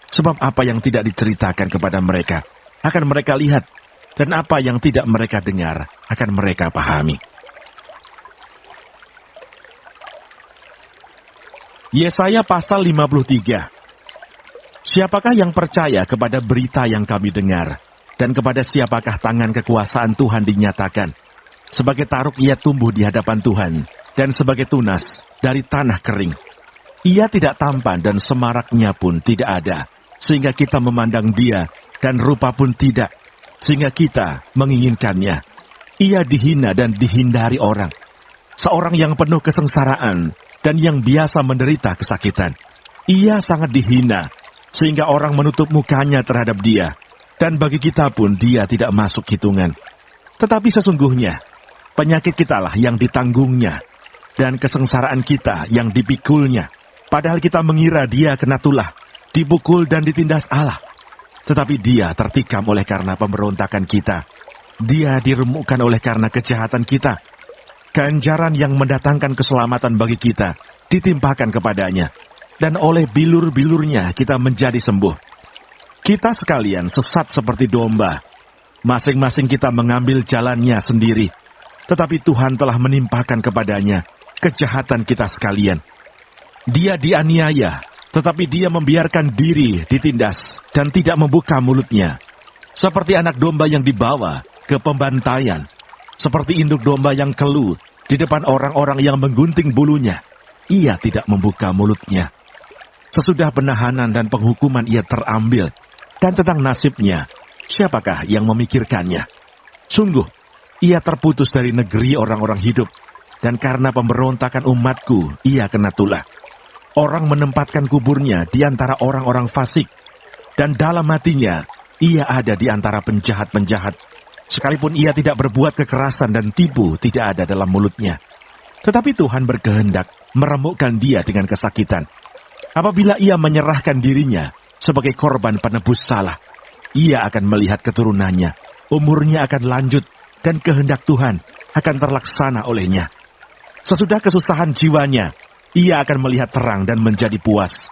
Sebab apa yang tidak diceritakan kepada mereka, akan mereka lihat. Dan apa yang tidak mereka dengar, akan mereka pahami. Yesaya pasal 53. Siapakah yang percaya kepada berita yang kami dengar? Dan kepada siapakah tangan kekuasaan Tuhan dinyatakan? Sebagai taruk ia tumbuh di hadapan Tuhan, dan sebagai tunas dari tanah kering. Ia tidak tampan dan semaraknya pun tidak ada, sehingga kita memandang dia, dan rupa pun tidak, sehingga kita menginginkannya. Ia dihina dan dihindari orang. Seorang yang penuh kesengsaraan, dan yang biasa menderita kesakitan. Ia sangat dihina, sehingga orang menutup mukanya terhadap dia. Dan bagi kita pun dia tidak masuk hitungan. Tetapi sesungguhnya, penyakit kitalah yang ditanggungnya, dan kesengsaraan kita yang dipikulnya. Padahal kita mengira dia kena tulah, dipukul dan ditindas Allah. Tetapi dia tertikam oleh karena pemberontakan kita. Dia diremukkan oleh karena kejahatan kita. Ganjaran yang mendatangkan keselamatan bagi kita ditimpakan kepadanya. Dan oleh bilur-bilurnya kita menjadi sembuh. Kita sekalian sesat seperti domba. Masing-masing kita mengambil jalannya sendiri. Tetapi Tuhan telah menimpakan kepadanya kejahatan kita sekalian. Dia dianiaya, tetapi dia membiarkan diri ditindas dan tidak membuka mulutnya. Seperti anak domba yang dibawa ke pembantaian. Seperti induk domba yang keluh di depan orang-orang yang menggunting bulunya. Ia tidak membuka mulutnya. Sesudah penahanan dan penghukuman ia terambil. Dan tentang nasibnya, siapakah yang memikirkannya? Sungguh, ia terputus dari negeri orang-orang hidup. Dan karena pemberontakan umatku, ia kena tulah. Orang menempatkan kuburnya di antara orang-orang fasik. Dan dalam hatinya, ia ada di antara penjahat-penjahat. Sekalipun ia tidak berbuat kekerasan dan tipu tidak ada dalam mulutnya. Tetapi Tuhan berkehendak meremukkan dia dengan kesakitan. Apabila ia menyerahkan dirinya sebagai korban penebus salah, ia akan melihat keturunannya, umurnya akan lanjut, dan kehendak Tuhan akan terlaksana olehnya. Sesudah kesusahan jiwanya, ia akan melihat terang dan menjadi puas.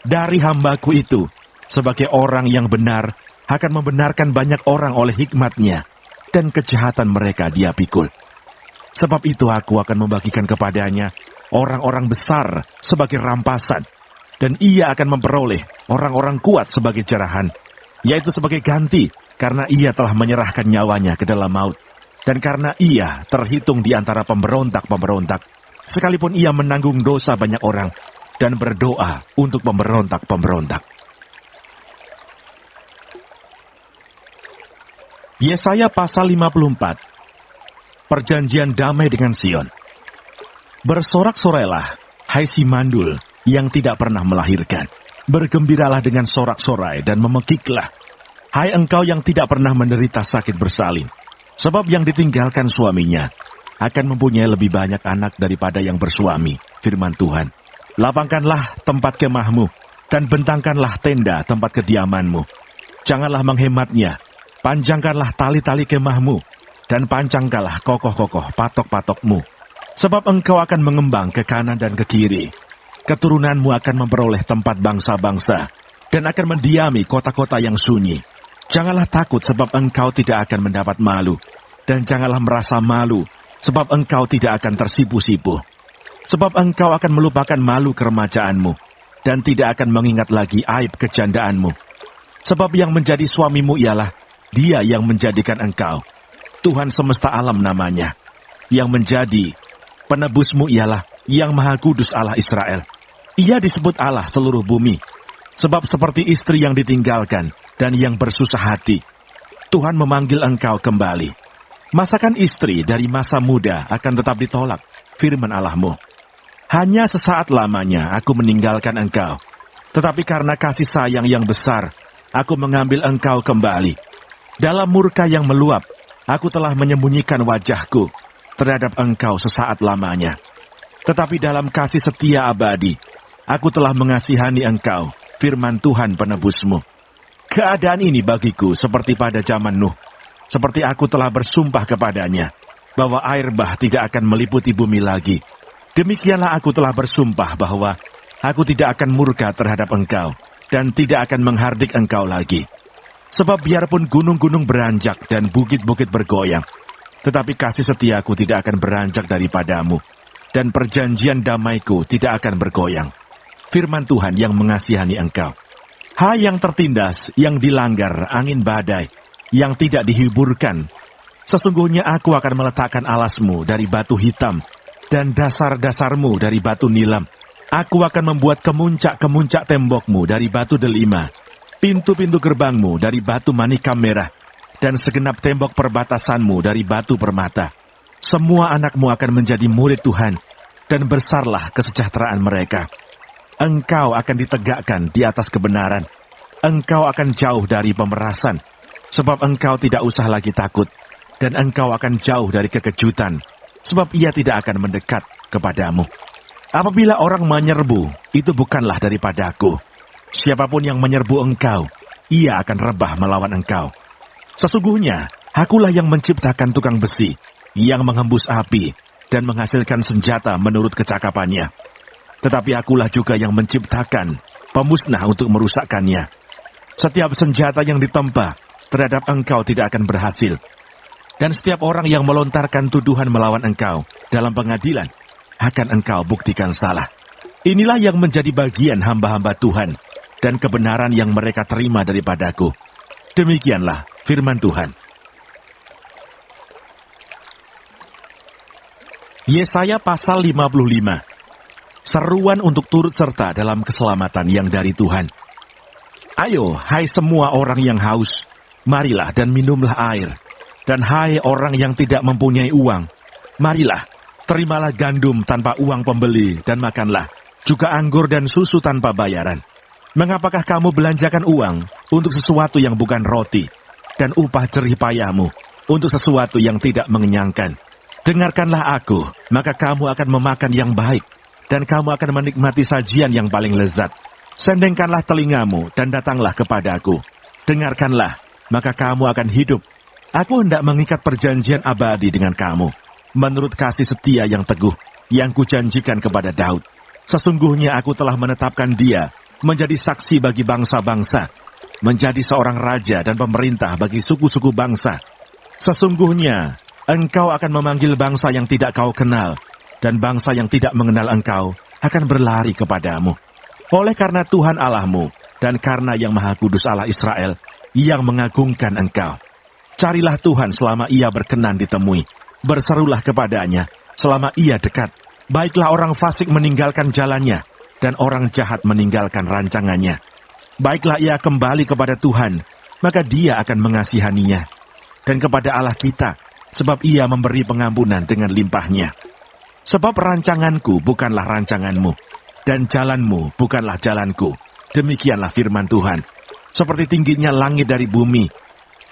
Dari hambaku itu, sebagai orang yang benar, akan membenarkan banyak orang oleh hikmatnya, dan kejahatan mereka dia pikul. Sebab itu aku akan membagikan kepadanya orang-orang besar sebagai rampasan, dan ia akan memperoleh orang-orang kuat sebagai jarahan, yaitu sebagai ganti, karena ia telah menyerahkan nyawanya ke dalam maut, dan karena ia terhitung di antara pemberontak-pemberontak, sekalipun ia menanggung dosa banyak orang, dan berdoa untuk pemberontak-pemberontak. Yesaya pasal 54. Perjanjian damai dengan Sion. Bersorak-sorailah, hai si mandul, yang tidak pernah melahirkan. Bergembiralah dengan sorak-sorai dan memekiklah. Hai engkau yang tidak pernah menderita sakit bersalin. Sebab yang ditinggalkan suaminya akan mempunyai lebih banyak anak daripada yang bersuami, firman Tuhan. Lapangkanlah tempat kemahmu, dan bentangkanlah tenda tempat kediamanmu. Janganlah menghematnya, panjangkanlah tali-tali kemahmu, dan pancangkanlah kokoh-kokoh patok-patokmu. Sebab engkau akan mengembang ke kanan dan ke kiri. Keturunanmu akan memperoleh tempat bangsa-bangsa, dan akan mendiami kota-kota yang sunyi. Janganlah takut sebab engkau tidak akan mendapat malu, dan janganlah merasa malu sebab engkau tidak akan tersipu-sipu. Sebab engkau akan melupakan malu keremajaanmu, dan tidak akan mengingat lagi aib kejandaanmu. Sebab yang menjadi suamimu ialah Dia yang menjadikan engkau. Tuhan semesta alam namanya. Yang menjadi penebusmu ialah Yang Maha Kudus Allah Israel. Ia disebut Allah seluruh bumi. Sebab seperti istri yang ditinggalkan dan yang bersusah hati, Tuhan memanggil engkau kembali. Masakan istri dari masa muda akan tetap ditolak, firman Allahmu. Hanya sesaat lamanya aku meninggalkan engkau. Tetapi karena kasih sayang yang besar, aku mengambil engkau kembali. Dalam murka yang meluap, aku telah menyembunyikan wajahku terhadap engkau sesaat lamanya. Tetapi dalam kasih setia abadi, aku telah mengasihani engkau, firman Tuhan penebusmu. Keadaan ini bagiku seperti pada zaman Nuh, seperti aku telah bersumpah kepadanya, bahwa air bah tidak akan meliputi bumi lagi. Demikianlah aku telah bersumpah bahwa aku tidak akan murka terhadap engkau, dan tidak akan menghardik engkau lagi. Sebab biarpun gunung-gunung beranjak dan bukit-bukit bergoyang, tetapi kasih setiaku tidak akan beranjak daripadamu, dan perjanjian damaiku tidak akan bergoyang. Firman Tuhan yang mengasihani engkau. Hai yang tertindas, yang dilanggar angin badai, yang tidak dihiburkan. Sesungguhnya aku akan meletakkan alasmu dari batu hitam, dan dasar-dasarmu dari batu nilam. Aku akan membuat kemuncak-kemuncak tembokmu dari batu delima, pintu-pintu gerbangmu dari batu manikam merah, dan segenap tembok perbatasanmu dari batu permata. Semua anakmu akan menjadi murid Tuhan, dan besarlah kesejahteraan mereka. Engkau akan ditegakkan di atas kebenaran. Engkau akan jauh dari pemerasan, sebab engkau tidak usah lagi takut, dan engkau akan jauh dari kekejutan, sebab ia tidak akan mendekat kepadamu. Apabila orang menyerbu, itu bukanlah daripadaku. Siapapun yang menyerbu engkau, ia akan rebah melawan engkau. Sesungguhnya, akulah yang menciptakan tukang besi, yang menghembus api, dan menghasilkan senjata menurut kecakapannya. Tetapi akulah juga yang menciptakan pemusnah untuk merusakkannya. Setiap senjata yang ditempa terhadap engkau tidak akan berhasil. Dan setiap orang yang melontarkan tuduhan melawan engkau dalam pengadilan, akan engkau buktikan salah. Inilah yang menjadi bagian hamba-hamba Tuhan, dan kebenaran yang mereka terima daripadaku. Demikianlah firman Tuhan. Yesaya pasal 55. Seruan untuk turut serta dalam keselamatan yang dari Tuhan. Ayo, hai semua orang yang haus, marilah dan minumlah air. Dan hai orang yang tidak mempunyai uang, marilah, terimalah gandum tanpa uang pembeli dan makanlah, juga anggur dan susu tanpa bayaran. Mengapakah kamu belanjakan uang untuk sesuatu yang bukan roti, dan upah jerih payahmu untuk sesuatu yang tidak mengenyangkan? Dengarkanlah aku, maka kamu akan memakan yang baik, dan kamu akan menikmati sajian yang paling lezat. Sendengkanlah telingamu dan datanglah kepadaku. Dengarkanlah, maka kamu akan hidup. Aku hendak mengikat perjanjian abadi dengan kamu, menurut kasih setia yang teguh, yang kujanjikan kepada Daud. Sesungguhnya aku telah menetapkan dia menjadi saksi bagi bangsa-bangsa, menjadi seorang raja dan pemerintah bagi suku-suku bangsa. Sesungguhnya engkau akan memanggil bangsa yang tidak kau kenal, dan bangsa yang tidak mengenal engkau akan berlari kepadamu. Oleh karena Tuhan Allahmu, dan karena yang Maha Kudus Allah Israel, yang mengagungkan engkau. Carilah Tuhan selama ia berkenan ditemui. Berserulah kepadanya selama ia dekat. Baiklah orang fasik meninggalkan jalannya, dan orang jahat meninggalkan rancangannya. Baiklah ia kembali kepada Tuhan, maka dia akan mengasihaninya. Dan kepada Allah kita, sebab ia memberi pengampunan dengan limpahnya. Sebab rancanganku bukanlah rancanganmu, dan jalanmu bukanlah jalanku. Demikianlah firman Tuhan. Seperti tingginya langit dari bumi,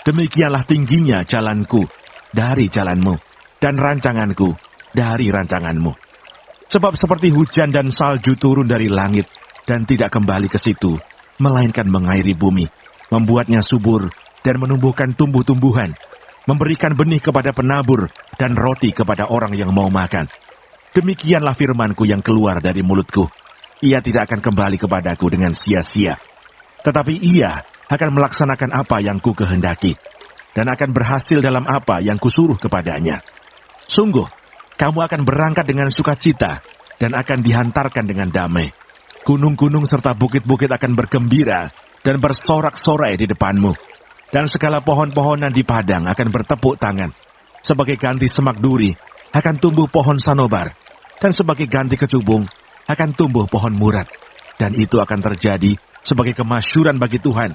demikianlah tingginya jalanku dari jalanmu, dan rancanganku dari rancanganmu. Sebab seperti hujan dan salju turun dari langit, dan tidak kembali ke situ, melainkan mengairi bumi, membuatnya subur, dan menumbuhkan tumbuh-tumbuhan, memberikan benih kepada penabur, dan roti kepada orang yang mau makan. Demikianlah firmanku yang keluar dari mulutku. Ia tidak akan kembali kepadaku dengan sia-sia, tetapi ia akan melaksanakan apa yang ku kehendaki, dan akan berhasil dalam apa yang kusuruh kepadanya. Sungguh, kamu akan berangkat dengan sukacita, dan akan dihantarkan dengan damai. Gunung-gunung serta bukit-bukit akan bergembira, dan bersorak-sorai di depanmu. Dan segala pohon-pohonan di padang akan bertepuk tangan. Sebagai ganti semak duri, akan tumbuh pohon sanobar, dan sebagai ganti kecubung, akan tumbuh pohon murad. Dan itu akan terjadi sebagai kemasyuran bagi Tuhan,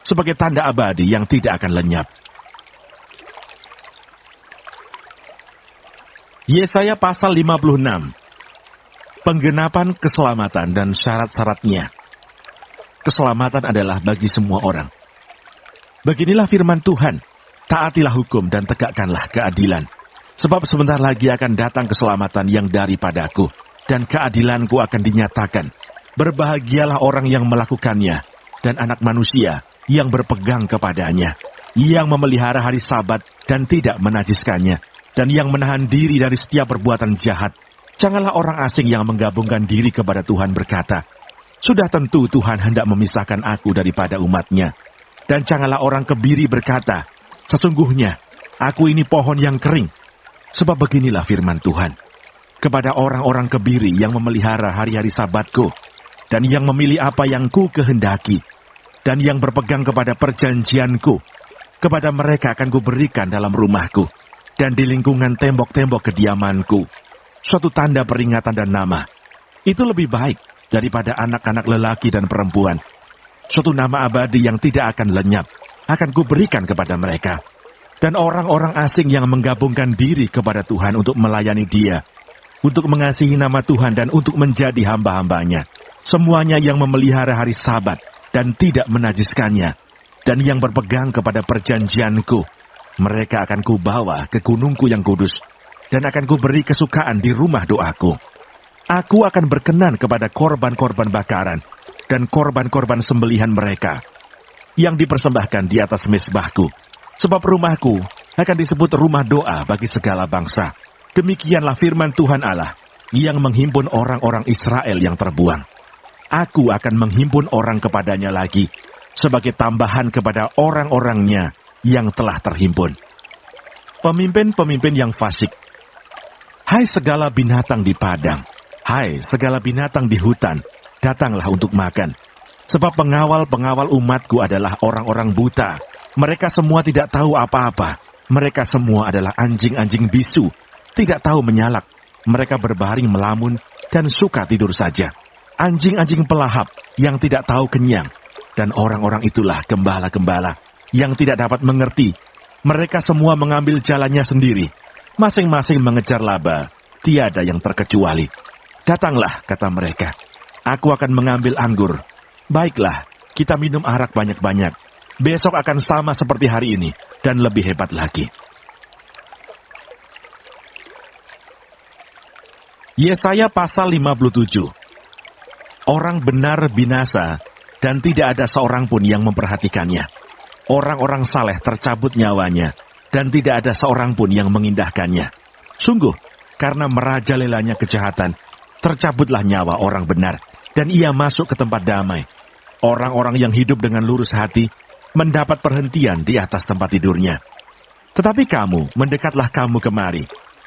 sebagai tanda abadi yang tidak akan lenyap. Yesaya pasal 56. Penggenapan keselamatan dan syarat-syaratnya. Keselamatan adalah bagi semua orang. Beginilah firman Tuhan, taatilah hukum dan tegakkanlah keadilan. Sebab sebentar lagi akan datang keselamatan yang daripadaku, dan keadilanku akan dinyatakan. Berbahagialah orang yang melakukannya, dan anak manusia yang berpegang kepadanya, yang memelihara hari Sabat dan tidak menajiskannya, dan yang menahan diri dari setiap perbuatan jahat. Janganlah orang asing yang menggabungkan diri kepada Tuhan berkata, sudah tentu Tuhan hendak memisahkan aku daripada umat-Nya. Dan janganlah orang kebiri berkata, sesungguhnya aku ini pohon yang kering. Sebab beginilah firman Tuhan, kepada orang-orang kebiri yang memelihara hari-hari Sabatku, dan yang memilih apa yang ku kehendaki, dan yang berpegang kepada perjanjianku, kepada mereka akan kuberikan dalam rumahku, dan di lingkungan tembok-tembok kediamanku, suatu tanda peringatan dan nama. Itu lebih baik daripada anak-anak lelaki dan perempuan. Suatu nama abadi yang tidak akan lenyap, akan kuberikan kepada mereka. Dan orang-orang asing yang menggabungkan diri kepada Tuhan untuk melayani Dia, untuk mengasihi nama Tuhan dan untuk menjadi hamba-hambanya. Semuanya yang memelihara hari Sabat dan tidak menajiskannya, dan yang berpegang kepada perjanjianku, mereka akan kubawa ke gunungku yang kudus, dan akan kuberi kesukaan di rumah doaku. Aku akan berkenan kepada korban-korban bakaran, dan korban-korban sembelihan mereka, yang dipersembahkan di atas mezbahku. Sebab rumahku akan disebut rumah doa bagi segala bangsa. Demikianlah firman Tuhan Allah, yang menghimpun orang-orang Israel yang terbuang. Aku akan menghimpun orang kepadanya lagi, sebagai tambahan kepada orang-orangnya yang telah terhimpun. Pemimpin-pemimpin yang fasik. Hai segala binatang di padang, hai segala binatang di hutan, datanglah untuk makan. Sebab pengawal-pengawal umatku adalah orang-orang buta. Mereka semua tidak tahu apa-apa. Mereka semua adalah anjing-anjing bisu, tidak tahu menyalak. Mereka berbaring melamun dan suka tidur saja. Anjing-anjing pelahap yang tidak tahu kenyang. Dan orang-orang itulah gembala-gembala yang tidak dapat mengerti. Mereka semua mengambil jalannya sendiri. Masing-masing mengejar laba, tiada yang terkecuali. Datanglah, kata mereka, aku akan mengambil anggur. Baiklah, kita minum arak banyak-banyak. Besok akan sama seperti hari ini, dan lebih hebat lagi. Yesaya pasal 57. Orang benar binasa, dan tidak ada seorang pun yang memperhatikannya. Orang-orang saleh tercabut nyawanya, dan tidak ada seorang pun yang mengindahkannya. Sungguh, karena merajalelanya kejahatan, tercabutlah nyawa orang benar, dan ia masuk ke tempat damai. Orang-orang yang hidup dengan lurus hati mendapat perhentian di atas tempat tidurnya. Tetapi kamu, mendekatlah kamu kemari,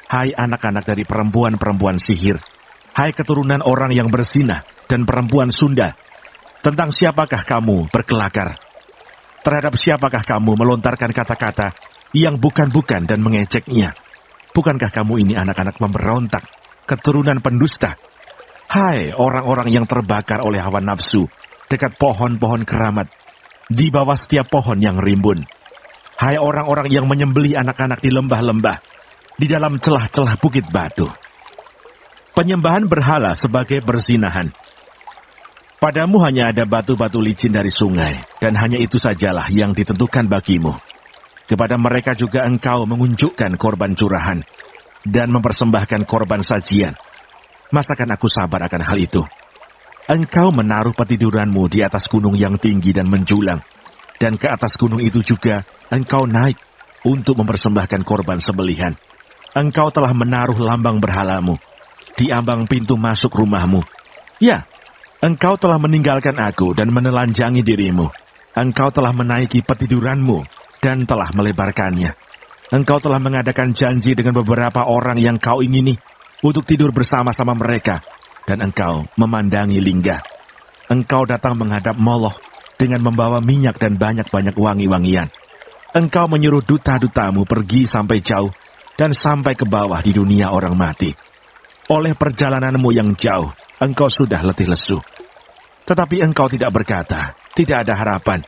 hai anak-anak dari perempuan-perempuan sihir, hai keturunan orang yang berzinah dan perempuan Sunda. Tentang siapakah kamu berkelakar? Terhadap siapakah kamu melontarkan kata-kata yang bukan-bukan dan mengejeknya? Bukankah kamu ini anak-anak memberontak, keturunan pendusta? Hai orang-orang yang terbakar oleh hawa nafsu, dekat pohon-pohon keramat, di bawah setiap pohon yang rimbun. Hai orang-orang yang menyembelih anak-anak di lembah-lembah, di dalam celah-celah bukit batu. Penyembahan berhala sebagai perzinahan. Padamu hanya ada batu-batu licin dari sungai, dan hanya itu sajalah yang ditentukan bagimu. Kepada mereka juga engkau mengunjukkan korban curahan, dan mempersembahkan korban sajian. Masakan aku sabar akan hal itu? Engkau menaruh petiduranmu di atas gunung yang tinggi dan menjulang, dan ke atas gunung itu juga engkau naik untuk mempersembahkan korban sembelihan. Engkau telah menaruh lambang berhalamu di ambang pintu masuk rumahmu. Ya, engkau telah meninggalkan aku dan menelanjangi dirimu. Engkau telah menaiki petiduranmu dan telah melebarkannya. Engkau telah mengadakan janji dengan beberapa orang yang kau ingini untuk tidur bersama-sama mereka, dan engkau memandangi lingga. Engkau datang menghadap Moloch dengan membawa minyak dan banyak-banyak wangi-wangian. Engkau menyuruh duta-dutamu pergi sampai jauh dan sampai ke bawah di dunia orang mati. Oleh perjalananmu yang jauh, engkau sudah letih lesu. Tetapi engkau tidak berkata, tidak ada harapan.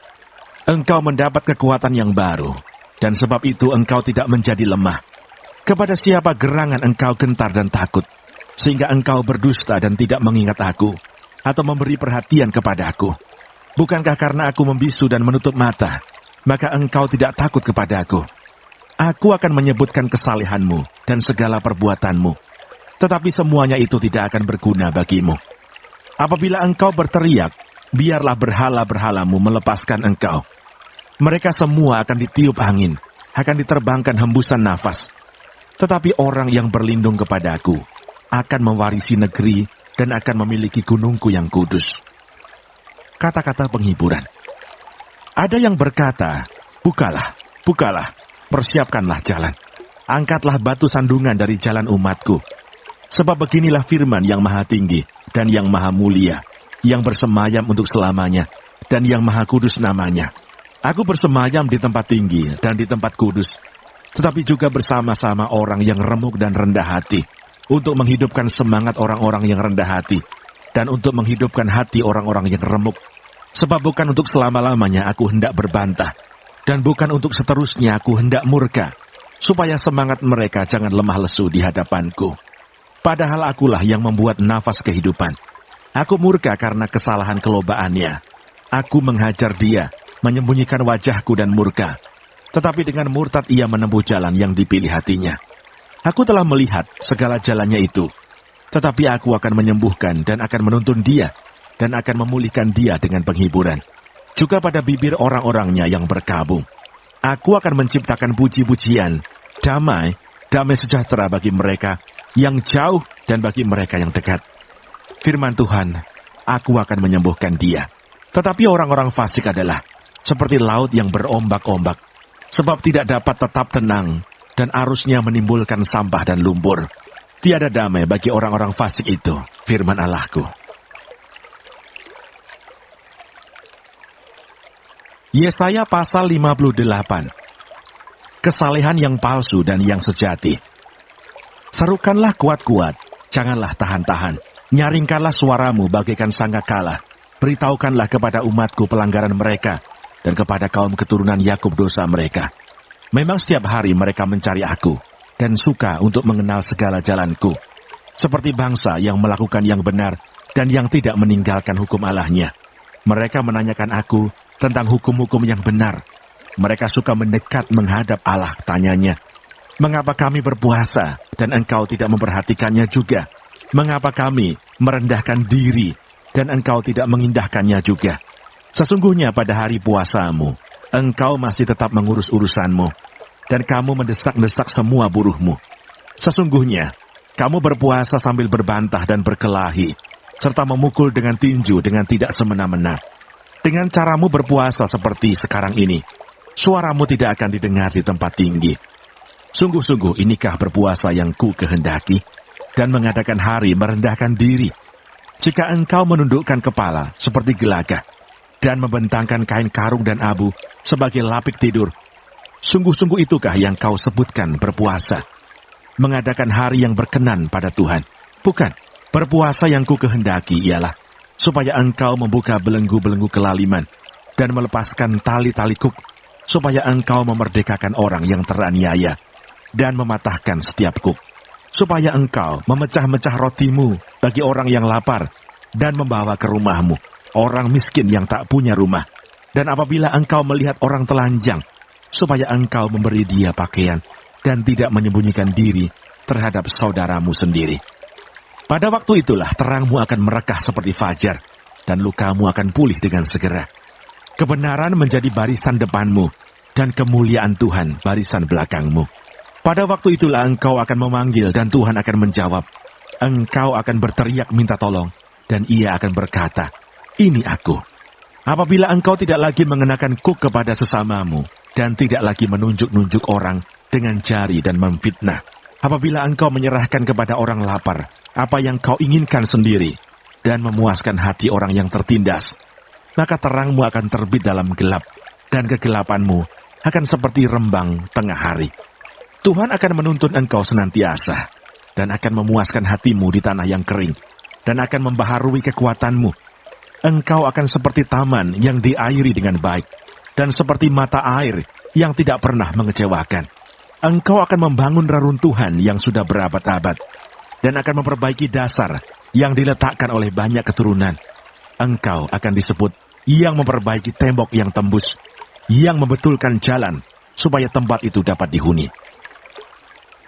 Engkau mendapat kekuatan yang baru, dan sebab itu engkau tidak menjadi lemah. Kepada siapa gerangan engkau gentar dan takut, sehingga engkau berdusta dan tidak mengingat aku, atau memberi perhatian kepada aku? Bukankah karena aku membisu dan menutup mata, maka engkau tidak takut kepada aku? Aku akan menyebutkan kesalehanmu dan segala perbuatanmu, tetapi semuanya itu tidak akan berguna bagimu. Apabila engkau berteriak, biarlah berhala-berhalamu melepaskan engkau. Mereka semua akan ditiup angin, akan diterbangkan hembusan nafas. Tetapi orang yang berlindung kepadaku akan mewarisi negeri dan akan memiliki gunungku yang kudus. Kata-kata penghiburan. Ada yang berkata, bukalah, bukalah, persiapkanlah jalan. Angkatlah batu sandungan dari jalan umatku. Sebab beginilah firman yang maha tinggi dan yang maha mulia, yang bersemayam untuk selamanya, dan yang maha kudus namanya. Aku bersemayam di tempat tinggi dan di tempat kudus, tetapi juga bersama-sama orang yang remuk dan rendah hati, untuk menghidupkan semangat orang-orang yang rendah hati, dan untuk menghidupkan hati orang-orang yang remuk. Sebab bukan untuk selama-lamanya aku hendak berbantah, dan bukan untuk seterusnya aku hendak murka, supaya semangat mereka jangan lemah lesu di hadapanku. Padahal akulah yang membuat nafas kehidupan. Aku murka karena kesalahan kelobaannya. Aku menghajar dia, menyembunyikan wajahku dan murka. Tetapi dengan murtad ia menempuh jalan yang dipilih hatinya. Aku telah melihat segala jalannya itu. Tetapi aku akan menyembuhkan dan akan menuntun dia, dan akan memulihkan dia dengan penghiburan. Juga pada bibir orang-orangnya yang berkabung. Aku akan menciptakan puji-pujian, damai, damai sejahtera bagi mereka yang jauh dan bagi mereka yang dekat. Firman Tuhan, aku akan menyembuhkan dia. Tetapi orang-orang fasik adalah seperti laut yang berombak-ombak, sebab tidak dapat tetap tenang, dan arusnya menimbulkan sampah dan lumpur. Tiada damai bagi orang-orang fasik itu, firman Allahku. Yesaya pasal 58. Kesalehan yang palsu dan yang sejati. Serukanlah kuat-kuat, janganlah tahan-tahan. Nyaringkanlah suaramu bagaikan sangkakala. Beritahukanlah kepada umatku pelanggaran mereka, dan kepada kaum keturunan Yakub dosa mereka. Memang setiap hari mereka mencari aku, dan suka untuk mengenal segala jalanku. Seperti bangsa yang melakukan yang benar, dan yang tidak meninggalkan hukum Allahnya. Mereka menanyakan aku tentang hukum-hukum yang benar. Mereka suka mendekat menghadap Allah, tanyanya. Mengapa kami berpuasa, dan engkau tidak memperhatikannya juga? Mengapa kami merendahkan diri, dan engkau tidak mengindahkannya juga? Sesungguhnya pada hari puasamu, engkau masih tetap mengurus urusanmu, dan kamu mendesak-desak semua buruhmu. Sesungguhnya, kamu berpuasa sambil berbantah dan berkelahi, serta memukul dengan tinju dengan tidak semena-mena. Dengan caramu berpuasa seperti sekarang ini, suaramu tidak akan didengar di tempat tinggi. Sungguh-sungguh inikah berpuasa yang ku kehendaki, dan mengadakan hari merendahkan diri. Jika engkau menundukkan kepala seperti gelagah, dan membentangkan kain karung dan abu sebagai lapik tidur, sungguh-sungguh itukah yang kau sebutkan berpuasa? Mengadakan hari yang berkenan pada Tuhan. Bukan, berpuasa yang ku kehendaki ialah supaya engkau membuka belenggu-belenggu kelaliman dan melepaskan tali-tali kuk, supaya engkau memerdekakan orang yang teraniaya dan mematahkan setiap kuk, supaya engkau memecah-mecah rotimu bagi orang yang lapar dan membawa ke rumahmu orang miskin yang tak punya rumah. Dan apabila engkau melihat orang telanjang, supaya engkau memberi dia pakaian dan tidak menyembunyikan diri terhadap saudaramu sendiri. Pada waktu itulah terangmu akan merekah seperti fajar, dan lukamu akan pulih dengan segera. Kebenaran menjadi barisan depanmu, dan kemuliaan Tuhan barisan belakangmu. Pada waktu itulah engkau akan memanggil, dan Tuhan akan menjawab. Engkau akan berteriak minta tolong, dan ia akan berkata, ini aku. Apabila engkau tidak lagi mengenakan kuk kepada sesamamu, dan tidak lagi menunjuk-nunjuk orang dengan jari dan memfitnah. Apabila engkau menyerahkan kepada orang lapar apa yang kau inginkan sendiri, dan memuaskan hati orang yang tertindas, maka terangmu akan terbit dalam gelap, dan kegelapanmu akan seperti rembang tengah hari. Tuhan akan menuntun engkau senantiasa, dan akan memuaskan hatimu di tanah yang kering, dan akan membaharui kekuatanmu. Engkau akan seperti taman yang diairi dengan baik, dan seperti mata air yang tidak pernah mengecewakan. Engkau akan membangun reruntuhan yang sudah berabad-abad, dan akan memperbaiki dasar yang diletakkan oleh banyak keturunan. Engkau akan disebut yang memperbaiki tembok yang tembus, yang membetulkan jalan, supaya tempat itu dapat dihuni.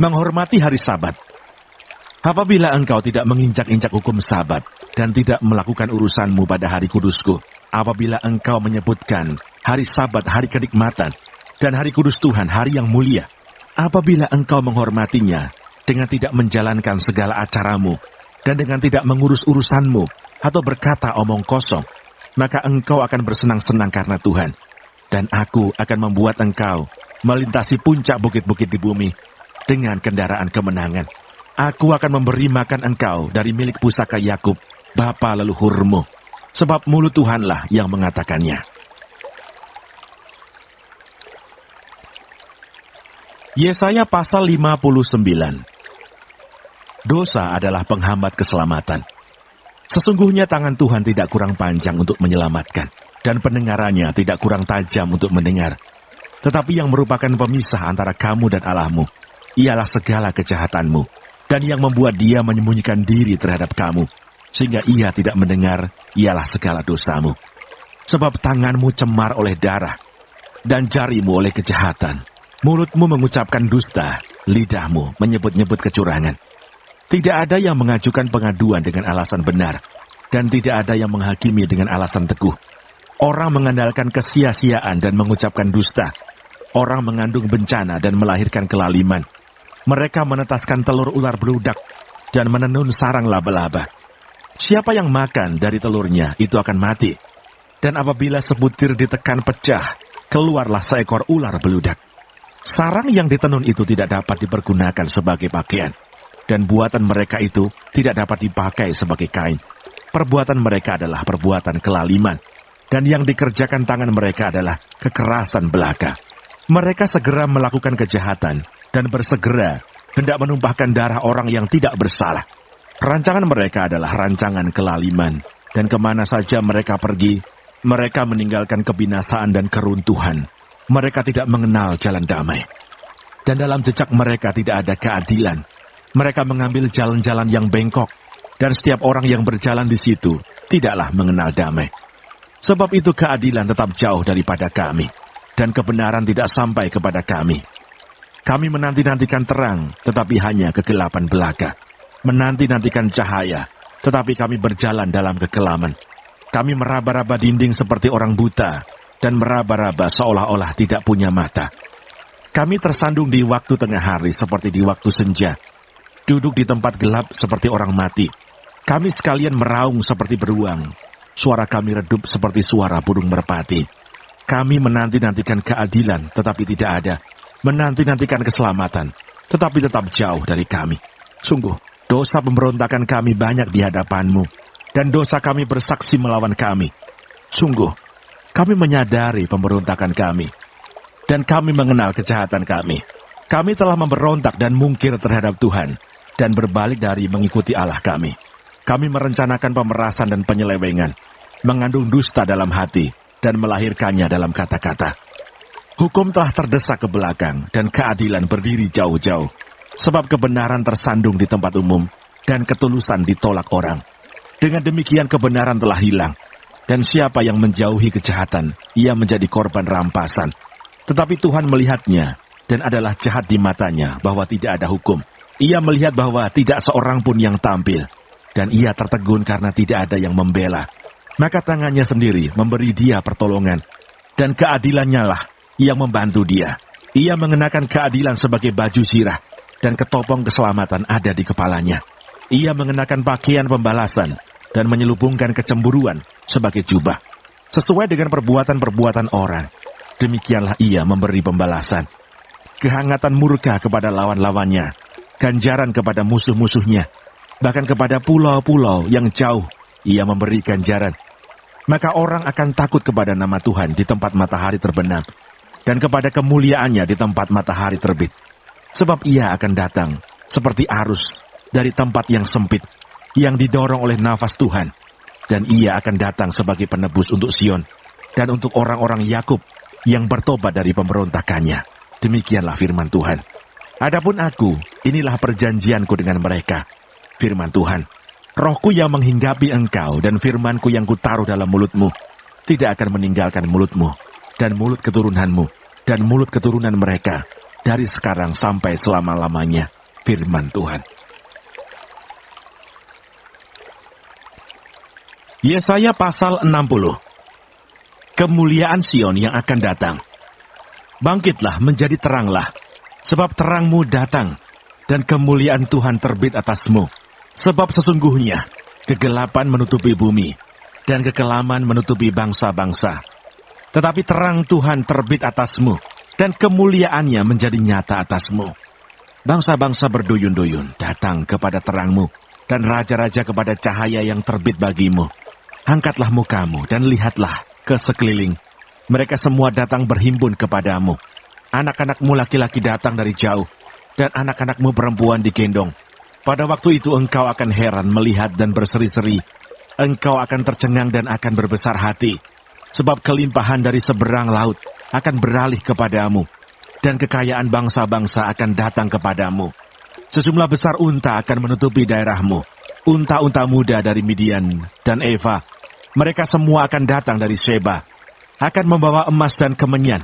Menghormati hari Sabat. Apabila engkau tidak menginjak-injak hukum Sabat, dan tidak melakukan urusanmu pada hari kudusku, apabila engkau menyebutkan hari Sabat, hari kenikmatan, dan hari kudus Tuhan, hari yang mulia. Apabila engkau menghormatinya dengan tidak menjalankan segala acaramu, dan dengan tidak mengurus urusanmu, atau berkata omong kosong, maka engkau akan bersenang-senang karena Tuhan. Dan aku akan membuat engkau melintasi puncak bukit-bukit di bumi dengan kendaraan kemenangan. Aku akan memberi makan engkau dari milik pusaka Yakub, bapa leluhurmu, sebab mulut Tuhanlah yang mengatakannya. Yesaya pasal 59. Dosa adalah penghambat keselamatan. Sesungguhnya tangan Tuhan tidak kurang panjang untuk menyelamatkan, dan pendengarannya tidak kurang tajam untuk mendengar. Tetapi yang merupakan pemisah antara kamu dan Allahmu, ialah segala kejahatanmu, dan yang membuat dia menyembunyikan diri terhadap kamu, sehingga ia tidak mendengar, ialah segala dosamu. Sebab tanganmu cemar oleh darah, dan jarimu oleh kejahatan. Mulutmu mengucapkan dusta, lidahmu menyebut-nyebut kecurangan. Tidak ada yang mengajukan pengaduan dengan alasan benar, dan tidak ada yang menghakimi dengan alasan teguh. Orang mengandalkan kesia-siaan dan mengucapkan dusta. Orang mengandung bencana dan melahirkan kelaliman. Mereka menetaskan telur ular beludak dan menenun sarang laba-laba. Siapa yang makan dari telurnya itu akan mati. Dan apabila sebutir ditekan pecah, keluarlah seekor ular beludak. Sarang yang ditenun itu tidak dapat dipergunakan sebagai pakaian, dan buatan mereka itu tidak dapat dipakai sebagai kain. Perbuatan mereka adalah perbuatan kelaliman, dan yang dikerjakan tangan mereka adalah kekerasan belaka. Mereka segera melakukan kejahatan, dan bersegera hendak menumpahkan darah orang yang tidak bersalah. Rancangan mereka adalah rancangan kelaliman, dan kemana saja mereka pergi, mereka meninggalkan kebinasaan dan keruntuhan. Mereka tidak mengenal jalan damai. Dan dalam jejak mereka tidak ada keadilan. Mereka mengambil jalan-jalan yang bengkok, dan setiap orang yang berjalan di situ tidaklah mengenal damai. Sebab itu keadilan tetap jauh daripada kami, dan kebenaran tidak sampai kepada kami. Kami menanti-nantikan terang, tetapi hanya kegelapan belaka. Menanti-nantikan cahaya, tetapi kami berjalan dalam kekelaman. Kami meraba-raba dinding seperti orang buta, dan meraba-raba seolah-olah tidak punya mata. Kami tersandung di waktu tengah hari seperti di waktu senja, duduk di tempat gelap seperti orang mati. Kami sekalian meraung seperti beruang, suara kami redup seperti suara burung merpati. Kami menanti-nantikan keadilan, tetapi tidak ada. Menanti-nantikan keselamatan, tetapi tetap jauh dari kami. Sungguh, dosa pemberontakan kami banyak di hadapan-Mu, dan dosa kami bersaksi melawan kami. Sungguh, kami menyadari pemberontakan kami, dan kami mengenal kejahatan kami. Kami telah memberontak dan mungkir terhadap Tuhan, dan berbalik dari mengikuti Allah kami. Kami merencanakan pemerasan dan penyelewengan, mengandung dusta dalam hati, dan melahirkannya dalam kata-kata. Hukum telah terdesak ke belakang, dan keadilan berdiri jauh-jauh, sebab kebenaran tersandung di tempat umum, dan ketulusan ditolak orang. Dengan demikian kebenaran telah hilang, dan siapa yang menjauhi kejahatan, ia menjadi korban rampasan. Tetapi Tuhan melihatnya, dan adalah jahat di matanya bahwa tidak ada hukum. Ia melihat bahwa tidak seorang pun yang tampil, dan ia tertegun karena tidak ada yang membela. Maka tangannya sendiri memberi dia pertolongan, dan keadilannya lah yang membantu dia. Ia mengenakan keadilan sebagai baju zirah, dan ketopong keselamatan ada di kepalanya. Ia mengenakan pakaian pembalasan, dan menyelubungkan kecemburuan sebagai jubah. Sesuai dengan perbuatan-perbuatan orang, demikianlah ia memberi pembalasan. Kehangatan murka kepada lawan-lawannya, ganjaran kepada musuh-musuhnya, bahkan kepada pulau-pulau yang jauh, ia memberi ganjaran. Maka orang akan takut kepada nama Tuhan di tempat matahari terbenam, dan kepada kemuliaannya di tempat matahari terbit. Sebab ia akan datang seperti arus dari tempat yang sempit, yang didorong oleh nafas Tuhan, dan ia akan datang sebagai penebus untuk Sion, dan untuk orang-orang Yakub yang bertobat dari pemberontakannya. Demikianlah firman Tuhan. Adapun aku, inilah perjanjianku dengan mereka, firman Tuhan. Rohku yang menghinggapi engkau, dan firmanku yang kutaruh dalam mulutmu, tidak akan meninggalkan mulutmu, dan mulut keturunanmu, dan mulut keturunan mereka, dari sekarang sampai selama-lamanya, firman Tuhan. Yesaya pasal 60. kemuliaan Sion yang akan datang. Bangkitlah, menjadi teranglah, sebab terangmu datang, dan kemuliaan Tuhan terbit atasmu. Sebab sesungguhnya kegelapan menutupi bumi, dan kekelaman menutupi bangsa-bangsa. Tetapi terang Tuhan terbit atasmu, dan kemuliaannya menjadi nyata atasmu. Bangsa-bangsa berduyun-duyun datang kepada terangmu, dan raja-raja kepada cahaya yang terbit bagimu. Angkatlah mukamu dan lihatlah ke sekeliling. Mereka semua datang berhimpun kepadamu. Anak-anakmu laki-laki datang dari jauh, dan anak-anakmu perempuan digendong. Pada waktu itu engkau akan heran melihat dan berseri-seri. Engkau akan tercengang dan akan berbesar hati. Sebab kelimpahan dari seberang laut akan beralih kepadamu, dan kekayaan bangsa-bangsa akan datang kepadamu. Sejumlah besar unta akan menutupi daerahmu, unta-unta muda dari Midian dan Eva. Mereka semua akan datang dari Sheba, akan membawa emas dan kemenyan,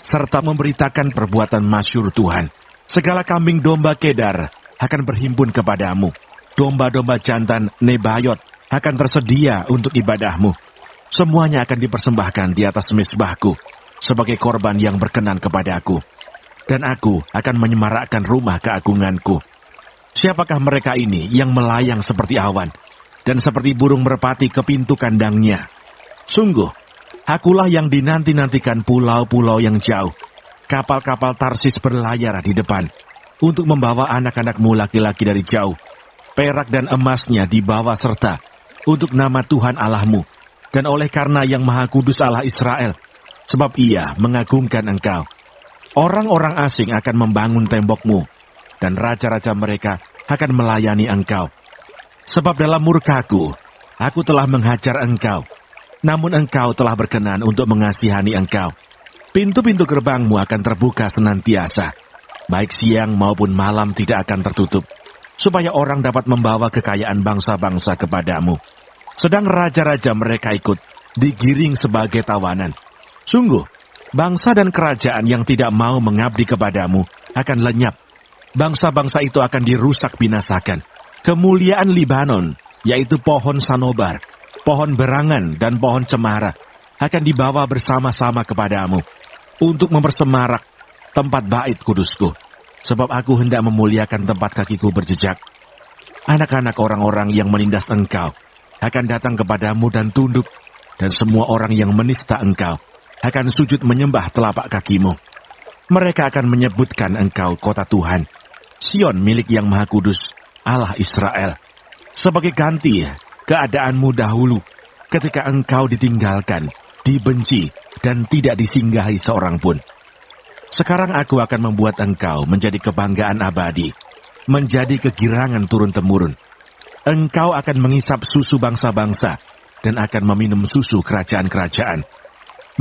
serta memberitakan perbuatan masyhur Tuhan. Segala kambing domba Kedar akan berhimpun kepadamu. Domba-domba jantan Nebayot akan tersedia untuk ibadahmu. Semuanya akan dipersembahkan di atas mezbahku sebagai korban yang berkenan kepadaku. Dan aku akan menyemarakkan rumah keagunganku. Siapakah mereka ini yang melayang seperti awan dan seperti burung merpati ke pintu kandangnya? Sungguh, akulah yang dinanti-nantikan pulau-pulau yang jauh. Kapal-kapal Tarsis berlayar di depan untuk membawa anak-anakmu laki-laki dari jauh. Perak dan emasnya dibawa serta untuk nama Tuhan Allahmu, dan oleh karena yang Maha Kudus Allah Israel, sebab Ia mengagungkan engkau. Orang-orang asing akan membangun tembokmu, dan raja-raja mereka akan melayani engkau. Sebab dalam murkaku, aku telah menghajar engkau, namun engkau telah berkenan untuk mengasihani engkau. Pintu-pintu gerbangmu akan terbuka senantiasa, baik siang maupun malam tidak akan tertutup, supaya orang dapat membawa kekayaan bangsa-bangsa kepadamu. Sedang raja-raja mereka ikut, digiring sebagai tawanan. Sungguh, bangsa dan kerajaan yang tidak mau mengabdi kepadamu akan lenyap. Bangsa-bangsa itu akan dirusak binasakan. Kemuliaan Libanon, yaitu pohon sanobar, pohon berangan, dan pohon cemara, akan dibawa bersama-sama kepadamu, untuk mempersemarak tempat bait kudusku. Sebab aku hendak memuliakan tempat kakiku berjejak. Anak-anak orang-orang yang menindas engkau akan datang kepadamu dan tunduk, dan semua orang yang menista engkau akan sujud menyembah telapak kakimu. Mereka akan menyebutkan engkau kota Tuhan, Sion milik yang Maha Kudus, Allah Israel. Sebagai ganti keadaanmu dahulu, ketika engkau ditinggalkan, dibenci, dan tidak disinggahi seorang pun. Sekarang aku akan membuat engkau menjadi kebanggaan abadi, menjadi kegirangan turun-temurun. Engkau akan mengisap susu bangsa-bangsa, dan akan meminum susu kerajaan-kerajaan.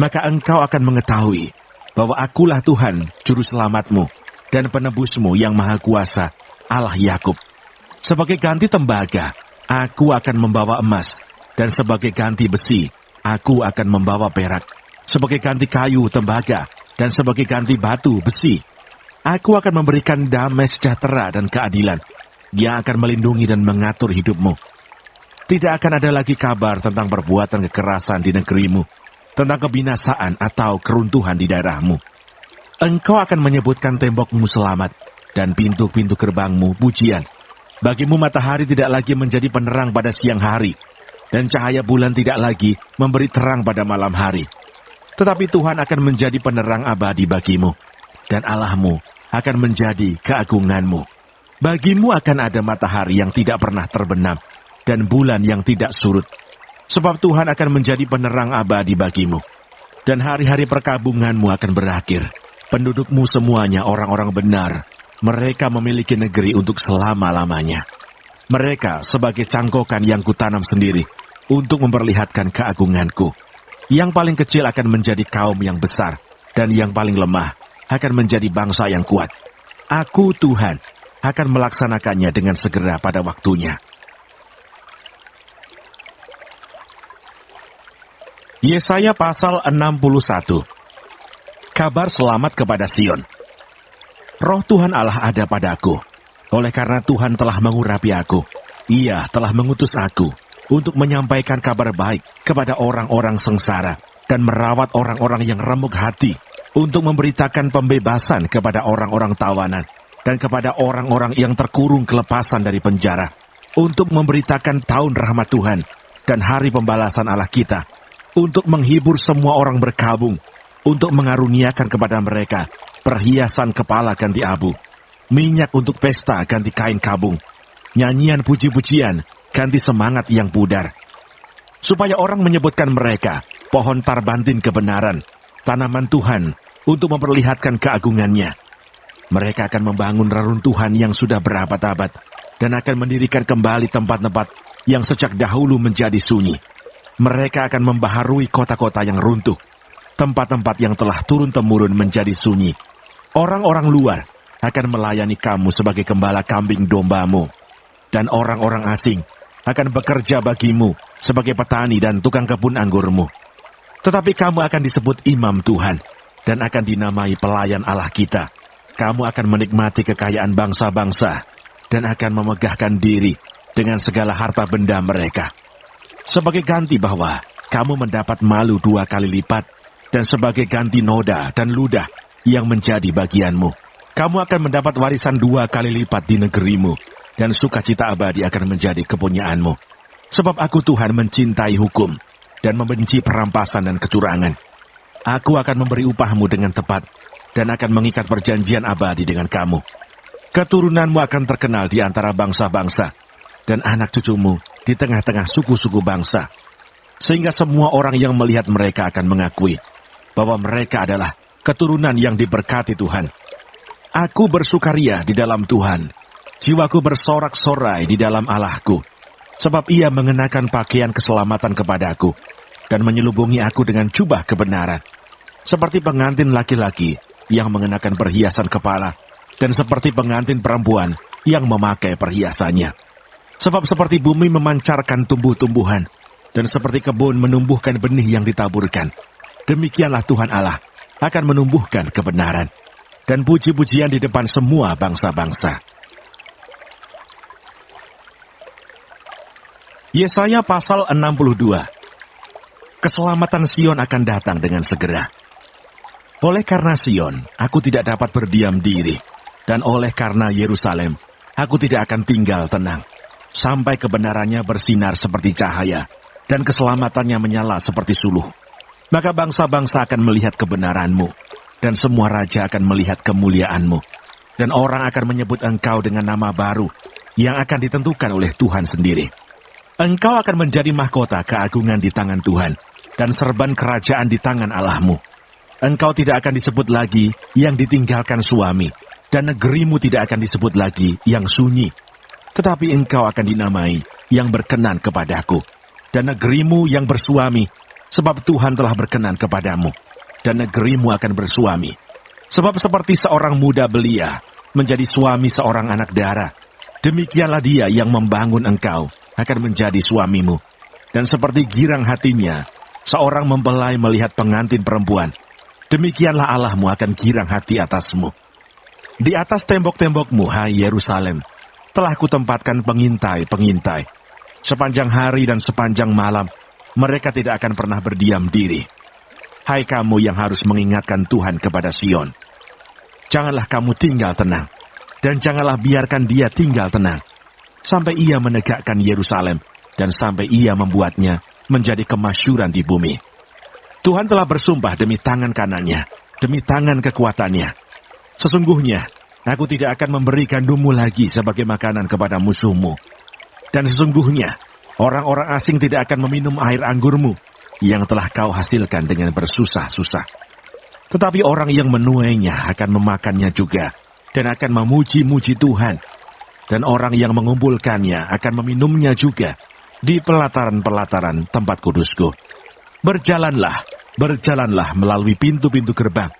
Maka engkau akan mengetahui bahwa akulah Tuhan, juru selamatmu, dan penebusmu yang maha kuasa, Allah Yakub. Sebagai ganti tembaga, aku akan membawa emas, dan sebagai ganti besi, aku akan membawa perak. Sebagai ganti kayu tembaga, dan sebagai ganti batu besi, aku akan memberikan damai sejahtera dan keadilan. Dia akan melindungi dan mengatur hidupmu. Tidak akan ada lagi kabar tentang perbuatan kekerasan di negerimu, tentang kebinasaan atau keruntuhan di daerahmu. Engkau akan menyebutkan tembokmu selamat, dan pintu-pintu gerbangmu pujian. Bagimu matahari tidak lagi menjadi penerang pada siang hari, dan cahaya bulan tidak lagi memberi terang pada malam hari. Tetapi Tuhan akan menjadi penerang abadi bagimu, dan Allahmu akan menjadi keagunganmu. Bagimu akan ada matahari yang tidak pernah terbenam, dan bulan yang tidak surut. Sebab Tuhan akan menjadi penerang abadi bagimu, dan hari-hari perkabunganmu akan berakhir. Pendudukmu semuanya orang-orang benar, mereka memiliki negeri untuk selama-lamanya. Mereka sebagai cangkokan yang kutanam sendiri, untuk memperlihatkan keagunganku. Yang paling kecil akan menjadi kaum yang besar, dan yang paling lemah akan menjadi bangsa yang kuat. Aku, Tuhan, akan melaksanakannya dengan segera pada waktunya. Yesaya pasal 61. Kabar selamat kepada Sion. Roh Tuhan Allah ada padaku, oleh karena Tuhan telah mengurapi aku. Ia telah mengutus aku untuk menyampaikan kabar baik kepada orang-orang sengsara, dan merawat orang-orang yang remuk hati untuk memberitakan pembebasan kepada orang-orang tawanan dan kepada orang-orang yang terkurung kelepasan dari penjara, untuk memberitakan tahun rahmat Tuhan dan hari pembalasan Allah kita, untuk menghibur semua orang berkabung, untuk mengaruniakan kepada mereka perhiasan kepala ganti abu, minyak untuk pesta ganti kain kabung, nyanyian puji-pujian ganti semangat yang pudar, supaya orang menyebutkan mereka pohon tarbantin kebenaran, tanaman Tuhan, untuk memperlihatkan keagungannya. Mereka akan membangun reruntuhan yang sudah berabad-abad, dan akan mendirikan kembali tempat-tempat yang sejak dahulu menjadi sunyi. Mereka akan membaharui kota-kota yang runtuh, tempat-tempat yang telah turun-temurun menjadi sunyi. Orang-orang luar akan melayani kamu sebagai gembala kambing dombamu, dan orang-orang asing akan bekerja bagimu sebagai petani dan tukang kebun anggurmu. Tetapi kamu akan disebut imam Tuhan, dan akan dinamai pelayan Allah kita. Kamu akan menikmati kekayaan bangsa-bangsa, dan akan memegahkan diri dengan segala harta benda mereka. Sebagai ganti bahwa kamu mendapat malu 2 kali lipat, dan sebagai ganti noda dan ludah yang menjadi bagianmu, kamu akan mendapat warisan 2 kali lipat di negerimu, dan sukacita abadi akan menjadi kepunyaanmu. Sebab aku Tuhan mencintai hukum, dan membenci perampasan dan kecurangan. Aku akan memberi upahmu dengan tepat, dan akan mengikat perjanjian abadi dengan kamu. Keturunanmu akan terkenal di antara bangsa-bangsa, dan anak cucumu di tengah-tengah suku-suku bangsa. Sehingga semua orang yang melihat mereka akan mengakui bahwa mereka adalah keturunan yang diberkati Tuhan. Aku bersukaria di dalam Tuhan, jiwaku bersorak-sorai di dalam Allahku, sebab ia mengenakan pakaian keselamatan kepadaku, dan menyelubungi aku dengan jubah kebenaran, seperti pengantin laki-laki yang mengenakan perhiasan kepala, dan seperti pengantin perempuan yang memakai perhiasannya. Sebab seperti bumi memancarkan tumbuh-tumbuhan, dan seperti kebun menumbuhkan benih yang ditaburkan, demikianlah Tuhan Allah akan menumbuhkan kebenaran, dan puji-pujian di depan semua bangsa-bangsa. Yesaya pasal 62. Keselamatan Sion akan datang dengan segera. Oleh karena Sion, aku tidak dapat berdiam diri, dan oleh karena Yerusalem, aku tidak akan tinggal tenang, sampai kebenarannya bersinar seperti cahaya, dan keselamatannya menyala seperti suluh. Maka bangsa-bangsa akan melihat kebenaranmu, dan semua raja akan melihat kemuliaanmu, dan orang akan menyebut engkau dengan nama baru, yang akan ditentukan oleh Tuhan sendiri. Engkau akan menjadi mahkota keagungan di tangan Tuhan, dan serban kerajaan di tangan Allahmu. Engkau tidak akan disebut lagi yang ditinggalkan suami, dan negerimu tidak akan disebut lagi yang sunyi. Tetapi engkau akan dinamai yang berkenan kepadaku, dan negerimu yang bersuami, sebab Tuhan telah berkenan kepadamu, dan negerimu akan bersuami. Sebab seperti seorang muda belia menjadi suami seorang anak dara, demikianlah dia yang membangun engkau akan menjadi suamimu. Dan seperti girang hatinya seorang mempelai melihat pengantin perempuan, demikianlah Allahmu akan girang hati atasmu. Di atas tembok-tembokmu, hai Yerusalem, telah kutempatkan pengintai-pengintai. Sepanjang hari dan sepanjang malam, mereka tidak akan pernah berdiam diri. Hai kamu yang harus mengingatkan Tuhan kepada Sion, janganlah kamu tinggal tenang, dan janganlah biarkan dia tinggal tenang, sampai ia menegakkan Yerusalem, dan sampai ia membuatnya menjadi kemasyuran di bumi. Tuhan telah bersumpah demi tangan kanannya, demi tangan kekuatannya. Sesungguhnya, aku tidak akan memberi gandummu lagi sebagai makanan kepada musuhmu. Dan sesungguhnya, orang-orang asing tidak akan meminum air anggurmu yang telah kau hasilkan dengan bersusah-susah. Tetapi orang yang menuainya akan memakannya juga, dan akan memuji-muji Tuhan. Dan orang yang mengumpulkannya akan meminumnya juga di pelataran-pelataran tempat kudusku. Berjalanlah, berjalanlah melalui pintu-pintu gerbang.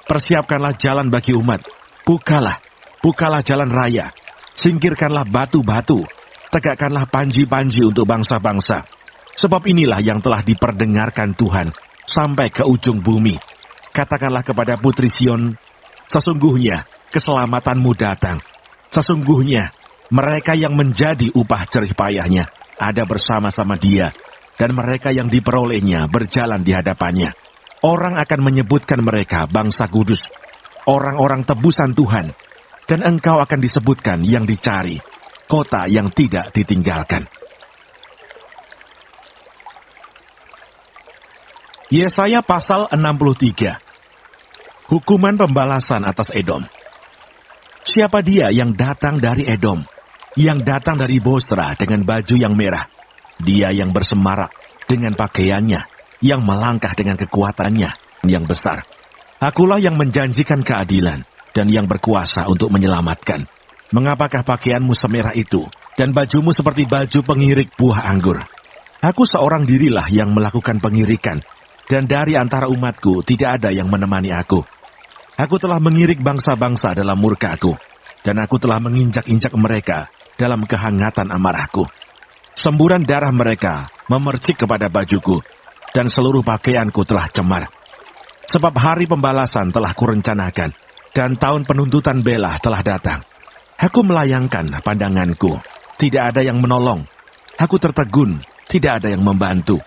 Persiapkanlah jalan bagi umat. Bukalah jalan raya. Singkirkanlah batu-batu. Tegakkanlah panji-panji untuk bangsa-bangsa. Sebab inilah yang telah diperdengarkan Tuhan sampai ke ujung bumi. Katakanlah kepada putri Sion, sesungguhnya keselamatanmu datang. Sesungguhnya mereka yang menjadi upah jerih payahnya ada bersama-sama dia, dan mereka yang diperolehnya berjalan di hadapannya. Orang akan menyebutkan mereka bangsa kudus, orang-orang tebusan Tuhan, dan engkau akan disebutkan yang dicari, kota yang tidak ditinggalkan. Yesaya pasal 63. Hukuman pembalasan atas Edom. Siapa dia yang datang dari Edom, yang datang dari Bosra dengan baju yang merah? Dia yang bersemarak dengan pakaiannya, yang melangkah dengan kekuatannya yang besar. Akulah yang menjanjikan keadilan dan yang berkuasa untuk menyelamatkan. Mengapakah pakaianmu semerah itu dan bajumu seperti baju pengirik buah anggur? Aku seorang dirilah yang melakukan pengirikan, dan dari antara umatku tidak ada yang menemani aku. Aku telah mengirik bangsa-bangsa dalam murka-Ku, dan aku telah menginjak-injak mereka dalam kehangatan amarahku. Semburan darah mereka memercik kepada bajuku, dan seluruh pakaianku telah cemar. Sebab hari pembalasan telah kurencanakan, dan tahun penuntutan bela telah datang. Aku melayangkan pandanganku, tidak ada yang menolong. Aku tertegun, tidak ada yang membantu.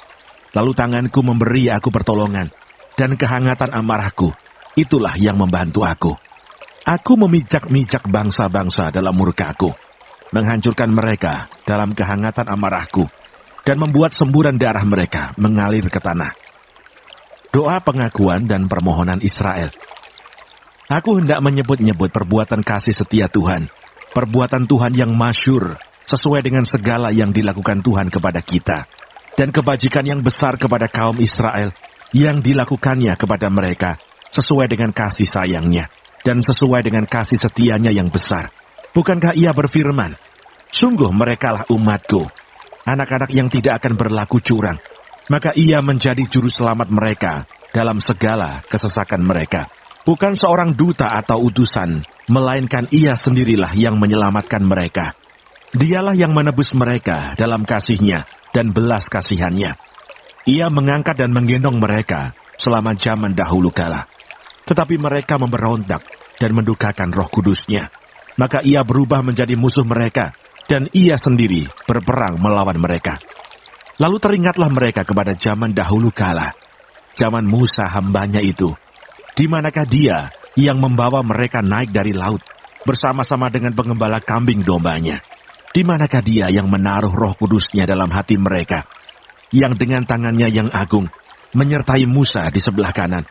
Lalu tanganku memberi aku pertolongan, dan kehangatan amarahku, itulah yang membantu aku. Aku memijak-mijak bangsa-bangsa dalam murka-Ku, menghancurkan mereka dalam kehangatan amarahku, dan membuat semburan darah mereka mengalir ke tanah. Doa pengakuan dan permohonan Israel. Aku hendak menyebut-nyebut perbuatan kasih setia Tuhan, perbuatan Tuhan yang masyhur, sesuai dengan segala yang dilakukan Tuhan kepada kita, dan kebajikan yang besar kepada kaum Israel, yang dilakukannya kepada mereka, sesuai dengan kasih sayangnya, dan sesuai dengan kasih setianya yang besar. Bukankah ia berfirman, sungguh merekalah umatku, anak-anak yang tidak akan berlaku curang, maka ia menjadi juru selamat mereka dalam segala kesesakan mereka. Bukan seorang duta atau utusan, melainkan ia sendirilah yang menyelamatkan mereka. Dialah yang menebus mereka dalam kasih-Nya dan belas kasihan-Nya. Ia mengangkat dan menggendong mereka selama zaman dahulu kala. Tetapi mereka memberontak dan mendukakan Roh Kudus-Nya. Maka ia berubah menjadi musuh mereka, dan ia sendiri berperang melawan mereka. Lalu teringatlah mereka kepada zaman dahulu kala, zaman Musa hambanya itu. Di manakah dia yang membawa mereka naik dari laut, bersama-sama dengan pengembala kambing dombanya? Di manakah dia yang menaruh Roh Kudus-Nya dalam hati mereka, yang dengan tangannya yang agung menyertai Musa di sebelah kanan,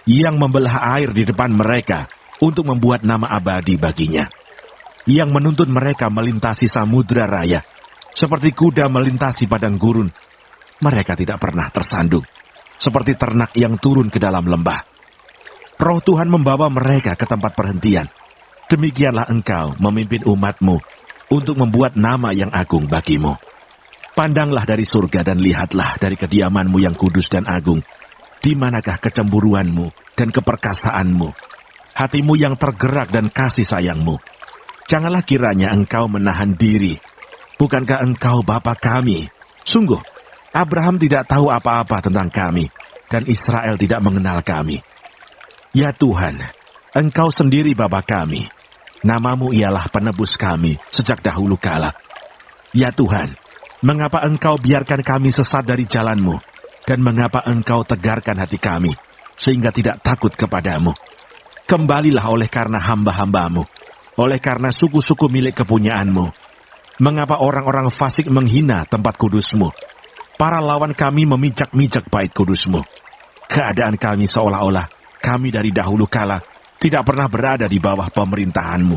yang membelah air di depan mereka untuk membuat nama abadi baginya, yang menuntun mereka melintasi samudra raya, seperti kuda melintasi padang gurun. Mereka tidak pernah tersandung, seperti ternak yang turun ke dalam lembah. Roh Tuhan membawa mereka ke tempat perhentian. Demikianlah engkau memimpin umatmu untuk membuat nama yang agung bagimu. Pandanglah dari surga dan lihatlah dari kediamanmu yang kudus dan agung. Di manakah kecemburuanmu dan keperkasaanmu, hatimu yang tergerak dan kasih sayangmu? Janganlah kiranya engkau menahan diri. Bukankah engkau Bapa kami? Sungguh, Abraham tidak tahu apa-apa tentang kami, dan Israel tidak mengenal kami. Ya Tuhan, engkau sendiri Bapa kami. Namamu ialah penebus kami sejak dahulu kala. Ya Tuhan, mengapa engkau biarkan kami sesat dari jalan-Mu, dan mengapa engkau tegarkan hati kami, sehingga tidak takut kepadamu? Kembalilah oleh karena hamba-hambamu, oleh karena suku-suku milik kepunyaanmu. Mengapa orang-orang fasik menghina tempat kudus-Mu? Para lawan kami memijak-mijak bait kudus-Mu. Keadaan kami seolah-olah kami dari dahulu kala tidak pernah berada di bawah pemerintahan-Mu,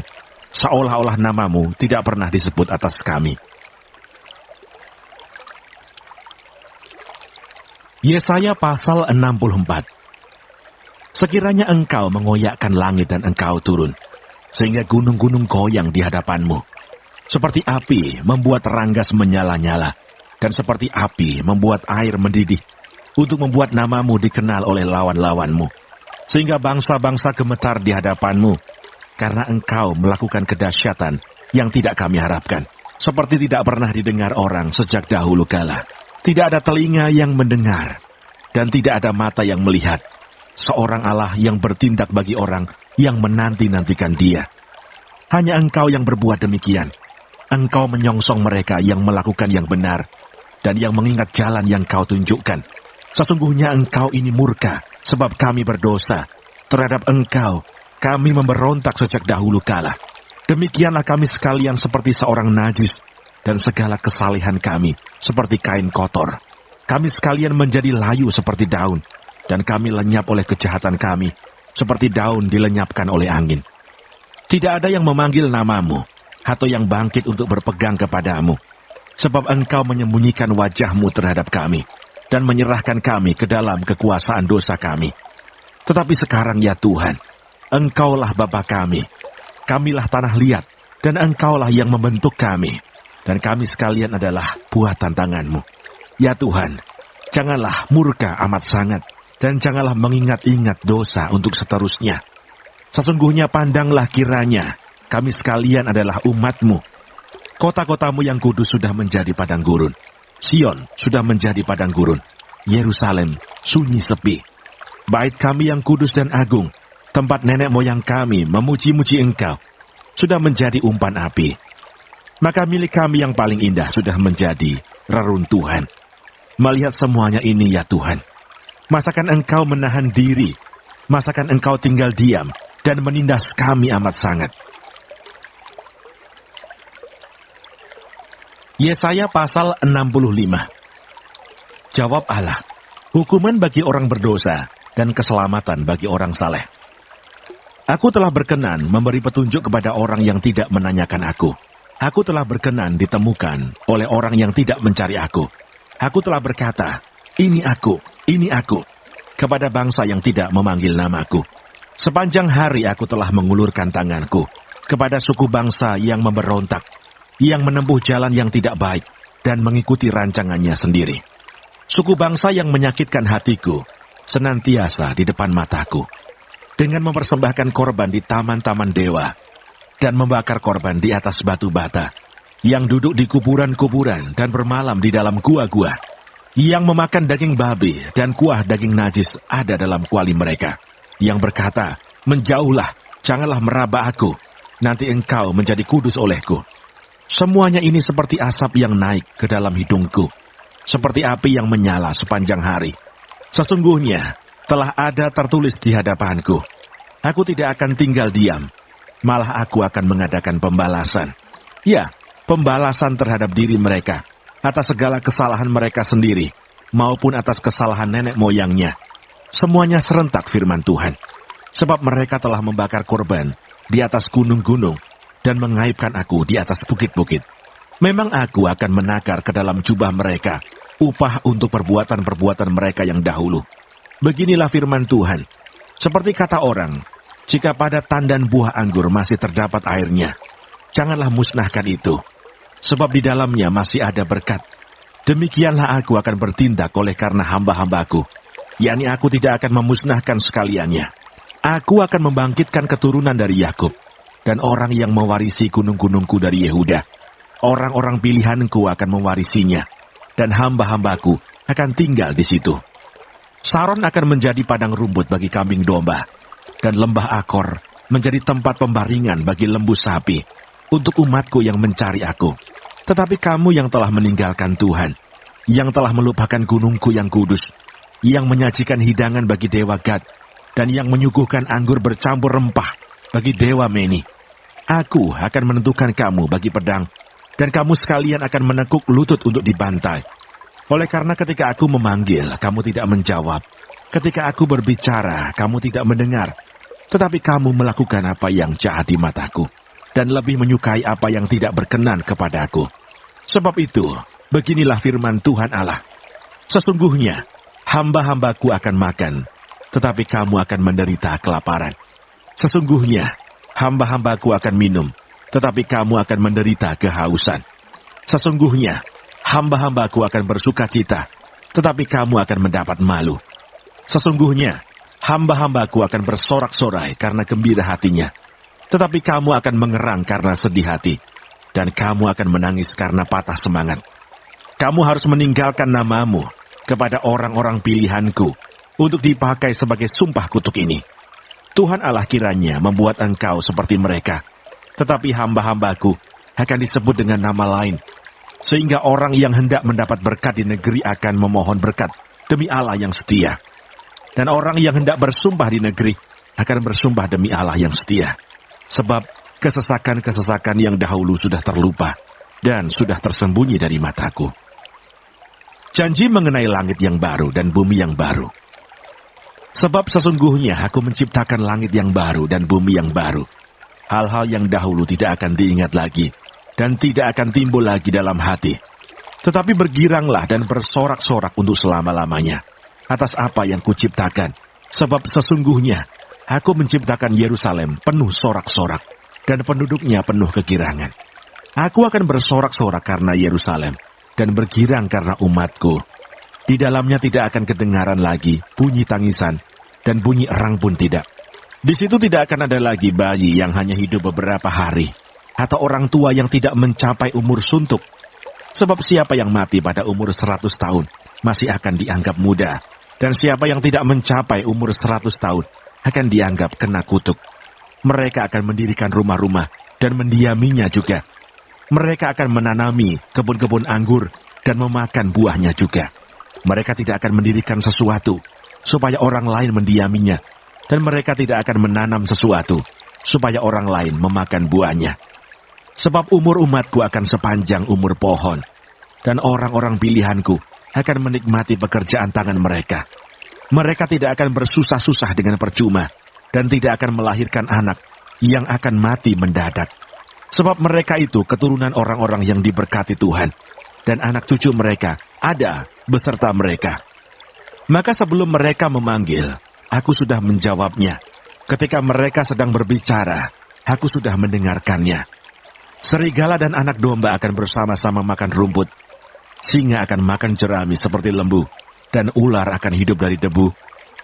seolah-olah namamu tidak pernah disebut atas kami. Yesaya pasal 64. Sekiranya engkau mengoyakkan langit dan engkau turun, sehingga gunung-gunung goyang di hadapanmu, seperti api membuat ranggas menyala-nyala, dan seperti api membuat air mendidih, untuk membuat namamu dikenal oleh lawan-lawanmu, sehingga bangsa-bangsa gemetar di hadapanmu, karena engkau melakukan kedahsyatan yang tidak kami harapkan, seperti tidak pernah didengar orang sejak dahulu kala. Tidak ada telinga yang mendengar, dan tidak ada mata yang melihat, seorang Allah yang bertindak bagi orang yang menanti-nantikan Dia. Hanya engkau yang berbuat demikian. Engkau menyongsong mereka yang melakukan yang benar, dan yang mengingat jalan yang kau tunjukkan. Sesungguhnya engkau ini murka, sebab kami berdosa. Terhadap engkau, kami memberontak sejak dahulu kala. Demikianlah kami sekalian seperti seorang najis, dan segala kesalehan kami seperti kain kotor. Kami sekalian menjadi layu seperti daun, dan kami lenyap oleh kejahatan kami, seperti daun dilenyapkan oleh angin. Tidak ada yang memanggil namamu, atau yang bangkit untuk berpegang kepadamu, sebab engkau menyembunyikan wajahmu terhadap kami, dan menyerahkan kami ke dalam kekuasaan dosa kami. Tetapi sekarang ya Tuhan, engkaulah Bapa kami, kamilah tanah liat, dan engkaulah yang membentuk kami, dan kami sekalian adalah buatan tanganmu. Ya Tuhan, janganlah murka amat sangat, dan janganlah mengingat-ingat dosa untuk seterusnya. Sesungguhnya pandanglah kiranya, kami sekalian adalah umat-Mu. Kota-kotamu yang kudus sudah menjadi padang gurun. Sion sudah menjadi padang gurun. Yerusalem sunyi sepi. Bait kami yang kudus dan agung, tempat nenek moyang kami memuji-muji Engkau, sudah menjadi umpan api. Maka milik kami yang paling indah sudah menjadi reruntuhan. Melihat semuanya ini ya Tuhan, masakan Engkau menahan diri, masakan Engkau tinggal diam, dan menindas kami amat sangat. Yesaya pasal 65. Jawab Allah, hukuman bagi orang berdosa dan keselamatan bagi orang saleh. Aku telah berkenan memberi petunjuk kepada orang yang tidak menanyakan aku. Aku telah berkenan ditemukan oleh orang yang tidak mencari aku. Aku telah berkata, ini aku, kepada bangsa yang tidak memanggil namaku. Sepanjang hari aku telah mengulurkan tanganku kepada suku bangsa yang memberontak, yang menempuh jalan yang tidak baik, dan mengikuti rancangannya sendiri. Suku bangsa yang menyakitkan hatiku, senantiasa di depan mataku, dengan mempersembahkan korban di taman-taman dewa, dan membakar korban di atas batu bata, yang duduk di kuburan-kuburan dan bermalam di dalam gua-gua, yang memakan daging babi dan kuah daging najis ada dalam kuali mereka, yang berkata, menjauhlah, janganlah meraba aku, nanti engkau menjadi kudus olehku. Semuanya ini seperti asap yang naik ke dalam hidungku, seperti api yang menyala sepanjang hari. Sesungguhnya telah ada tertulis di hadapanku, aku tidak akan tinggal diam, malah aku akan mengadakan pembalasan. Ya, pembalasan terhadap diri mereka, atas segala kesalahan mereka sendiri, maupun atas kesalahan nenek moyangnya. Semuanya serentak firman Tuhan, sebab mereka telah membakar korban di atas gunung-gunung, dan mengaibkan aku di atas bukit-bukit. Memang aku akan menakar ke dalam jubah mereka, upah untuk perbuatan-perbuatan mereka yang dahulu. Beginilah firman Tuhan, seperti kata orang, jika pada tandan buah anggur masih terdapat airnya, janganlah musnahkan itu, sebab di dalamnya masih ada berkat. Demikianlah aku akan bertindak oleh karena hamba-hambaku, yakni aku tidak akan memusnahkan sekaliannya. Aku akan membangkitkan keturunan dari Yakub, dan orang yang mewarisi gunung-gunungku dari Yehuda. Orang-orang pilihanku akan mewarisinya, dan hamba-hambaku akan tinggal di situ. Saron akan menjadi padang rumput bagi kambing domba, dan lembah Akor menjadi tempat pembaringan bagi lembu sapi, untuk umatku yang mencari aku. Tetapi kamu yang telah meninggalkan Tuhan, yang telah melupakan gunungku yang kudus, yang menyajikan hidangan bagi dewa Gad, dan yang menyuguhkan anggur bercampur rempah bagi dewa Meni, aku akan menentukan kamu bagi pedang, dan kamu sekalian akan menekuk lutut untuk dibantai. Oleh karena ketika aku memanggil, kamu tidak menjawab. Ketika aku berbicara, kamu tidak mendengar. Tetapi kamu melakukan apa yang jahat di mataku, dan lebih menyukai apa yang tidak berkenan kepadaku. Sebab itu, beginilah firman Tuhan Allah. Sesungguhnya, hamba-hambaku akan makan, tetapi kamu akan menderita kelaparan. Sesungguhnya, hamba-hambaku akan minum, tetapi kamu akan menderita kehausan. Sesungguhnya, hamba-hambaku akan bersuka cita, tetapi kamu akan mendapat malu. Sesungguhnya, hamba-hambaku akan bersorak-sorai karena gembira hatinya, tetapi kamu akan mengerang karena sedih hati, dan kamu akan menangis karena patah semangat. Kamu harus meninggalkan namamu kepada orang-orang pilihanku, untuk dipakai sebagai sumpah kutuk ini. Tuhan Allah kiranya membuat engkau seperti mereka, tetapi hamba-hambaku akan disebut dengan nama lain. sehingga orang yang hendak mendapat berkat di negeri akan memohon berkat demi Allah yang setia. Dan orang yang hendak bersumpah di negeri akan bersumpah demi Allah yang setia. Sebab kesesakan-kesesakan yang dahulu sudah terlupa dan sudah tersembunyi dari mataku. Janji mengenai langit yang baru dan bumi yang baru. Sebab sesungguhnya aku menciptakan langit yang baru dan bumi yang baru. Hal-hal yang dahulu tidak akan diingat lagi dan tidak akan timbul lagi dalam hati. Tetapi bergiranglah dan bersorak-sorak untuk selama-lamanya atas apa yang kuciptakan. Sebab sesungguhnya aku menciptakan Yerusalem penuh sorak-sorak dan penduduknya penuh kegirangan. Aku akan bersorak-sorak karena Yerusalem dan bergirang karena umatku. Di dalamnya tidak akan kedengaran lagi bunyi tangisan dan bunyi erang pun tidak. Di situ tidak akan ada lagi bayi yang hanya hidup beberapa hari atau orang tua yang tidak mencapai umur suntuk. Sebab siapa yang mati pada umur 100 tahun masih akan dianggap muda. Dan siapa yang tidak mencapai umur 100 tahun akan dianggap kena kutuk. Mereka akan mendirikan rumah-rumah dan mendiaminya juga. Mereka akan menanami kebun-kebun anggur dan memakan buahnya juga. Mereka tidak akan mendirikan sesuatu supaya orang lain mendiaminya. Dan mereka tidak akan menanam sesuatu supaya orang lain memakan buahnya. Sebab umur umatku akan sepanjang umur pohon. Dan orang-orang pilihanku akan menikmati pekerjaan tangan mereka. Mereka tidak akan bersusah-susah dengan percuma dan tidak akan melahirkan anak yang akan mati mendadak. Sebab mereka itu keturunan orang-orang yang diberkati Tuhan, dan anak cucu mereka ada beserta mereka. Maka sebelum mereka memanggil, aku sudah menjawabnya. Ketika mereka sedang berbicara, aku sudah mendengarkannya. Serigala dan anak domba akan bersama-sama makan rumput. Singa akan makan jerami seperti lembu, dan ular akan hidup dari debu.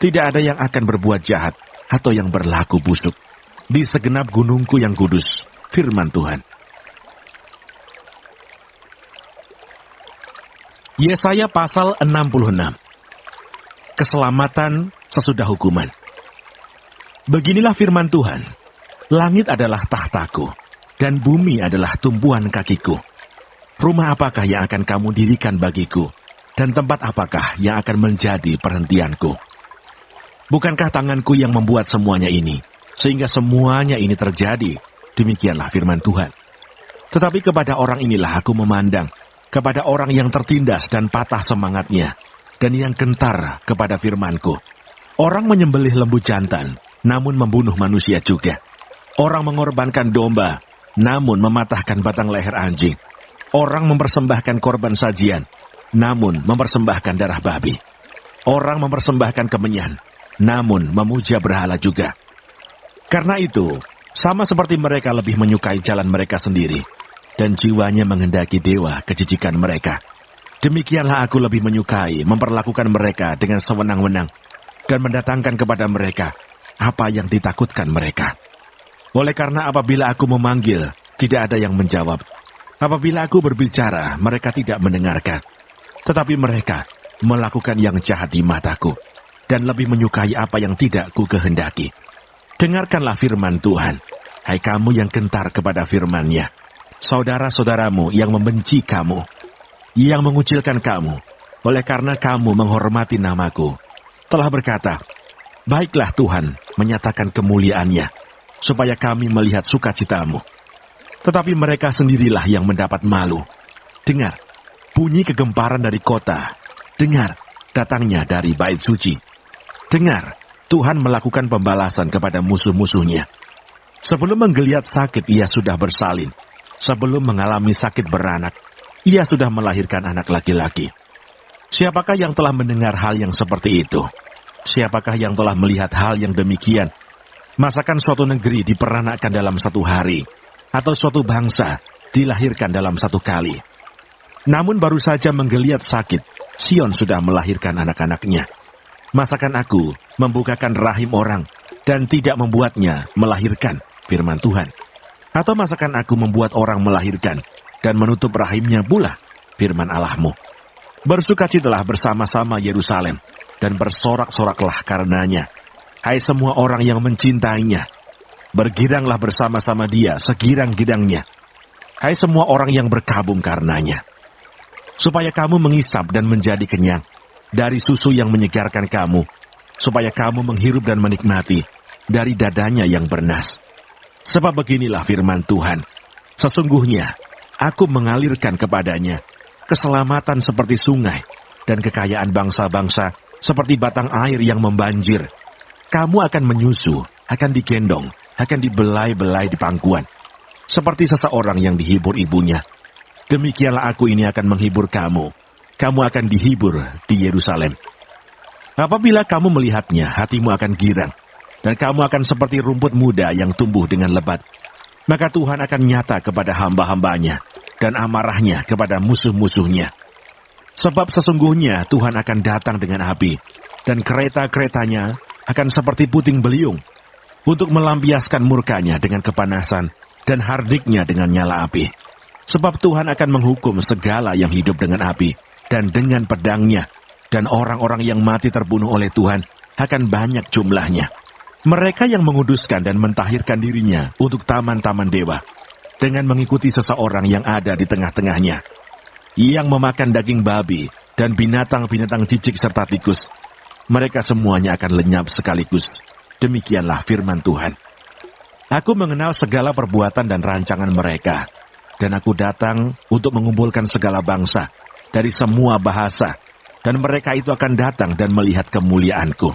Tidak ada yang akan berbuat jahat atau yang berlaku busuk di segenap gunungku yang kudus, firman Tuhan. Yesaya pasal 66. Keselamatan sesudah hukuman. Beginilah firman Tuhan. Langit adalah tahtaku, dan bumi adalah tumpuan kakiku. Rumah apakah yang akan kamu dirikan bagiku, dan tempat apakah yang akan menjadi perhentianku? Bukankah tanganku yang membuat semuanya ini, sehingga semuanya ini terjadi? Demikianlah firman Tuhan. Tetapi kepada orang inilah aku memandang, kepada orang yang tertindas dan patah semangatnya, dan yang gentar kepada firmanku. Orang menyembelih lembu jantan, namun membunuh manusia juga. Orang mengorbankan domba, namun mematahkan batang leher anjing. Orang mempersembahkan korban sajian, namun mempersembahkan darah babi. Orang mempersembahkan kemenyan, namun memuja berhala juga. Karena itu, sama seperti mereka lebih menyukai jalan mereka sendiri, dan jiwanya menghendaki dewa kejijikan mereka. Demikianlah aku lebih menyukai memperlakukan mereka dengan sewenang-wenang, dan mendatangkan kepada mereka apa yang ditakutkan mereka. Oleh karena apabila aku memanggil, tidak ada yang menjawab. Apabila aku berbicara, mereka tidak mendengarkan. Tetapi mereka melakukan yang jahat di mataku, dan lebih menyukai apa yang tidak ku kehendaki. Dengarkanlah firman Tuhan, hai kamu yang gentar kepada firman-Nya. Saudara-saudaramu yang membenci kamu, yang mengucilkan kamu, oleh karena kamu menghormati namaku, telah berkata, baiklah Tuhan menyatakan kemuliaan-Nya, supaya kami melihat sukacitamu. Tetapi mereka sendirilah yang mendapat malu. Dengar, bunyi kegemparan dari kota. Dengar, datangnya dari bait suci. Dengar, Tuhan melakukan pembalasan kepada musuh-musuhnya. Sebelum menggeliat sakit, ia sudah bersalin. Sebelum mengalami sakit beranak, ia sudah melahirkan anak laki-laki. Siapakah yang telah mendengar hal yang seperti itu? Siapakah yang telah melihat hal yang demikian? Masakan suatu negeri diperanakkan dalam satu hari, atau suatu bangsa dilahirkan dalam satu kali? Namun baru saja menggeliat sakit, Sion sudah melahirkan anak-anaknya. Masakan aku membukakan rahim orang dan tidak membuatnya melahirkan, firman Tuhan? Atau masakan aku membuat orang melahirkan dan menutup rahimnya pula, firman Allahmu? Bersukacitalah bersama-sama Yerusalem, dan bersorak-soraklah karenanya, hai semua orang yang mencintainya. Bergiranglah bersama-sama dia segirang-girangnya, hai semua orang yang berkabung karenanya. supaya kamu mengisap dan menjadi kenyang, dari susu yang menyegarkan kamu, supaya kamu menghirup dan menikmati dari dadanya yang bernas. Sebab beginilah firman Tuhan, sesungguhnya aku mengalirkan kepadanya keselamatan seperti sungai, dan kekayaan bangsa-bangsa seperti batang air yang membanjir. Kamu akan menyusu, akan digendong, akan dibelai-belai di pangkuan, seperti seseorang yang dihibur ibunya. Demikianlah aku ini akan menghibur kamu. Kamu akan dihibur di Yerusalem. Apabila kamu melihatnya, hatimu akan girang, dan kamu akan seperti rumput muda yang tumbuh dengan lebat. Maka Tuhan akan nyata kepada hamba-hambanya, dan amarahnya kepada musuh-musuhnya. Sebab sesungguhnya Tuhan akan datang dengan api, dan kereta-keretanya akan seperti puting beliung, untuk melampiaskan murkanya dengan kepanasan, dan hardiknya dengan nyala api. Sebab Tuhan akan menghukum segala yang hidup dengan api, dan dengan pedangnya, dan orang-orang yang mati terbunuh oleh Tuhan akan banyak jumlahnya. Mereka yang menguduskan dan mentahirkan dirinya untuk taman-taman dewa, dengan mengikuti seseorang yang ada di tengah-tengahnya, yang memakan daging babi dan binatang-binatang cicik serta tikus. Mereka semuanya akan lenyap sekaligus. Demikianlah firman Tuhan. Aku mengenal segala perbuatan dan rancangan mereka, dan aku datang untuk mengumpulkan segala bangsa dari semua bahasa, dan mereka itu akan datang dan melihat kemuliaanku.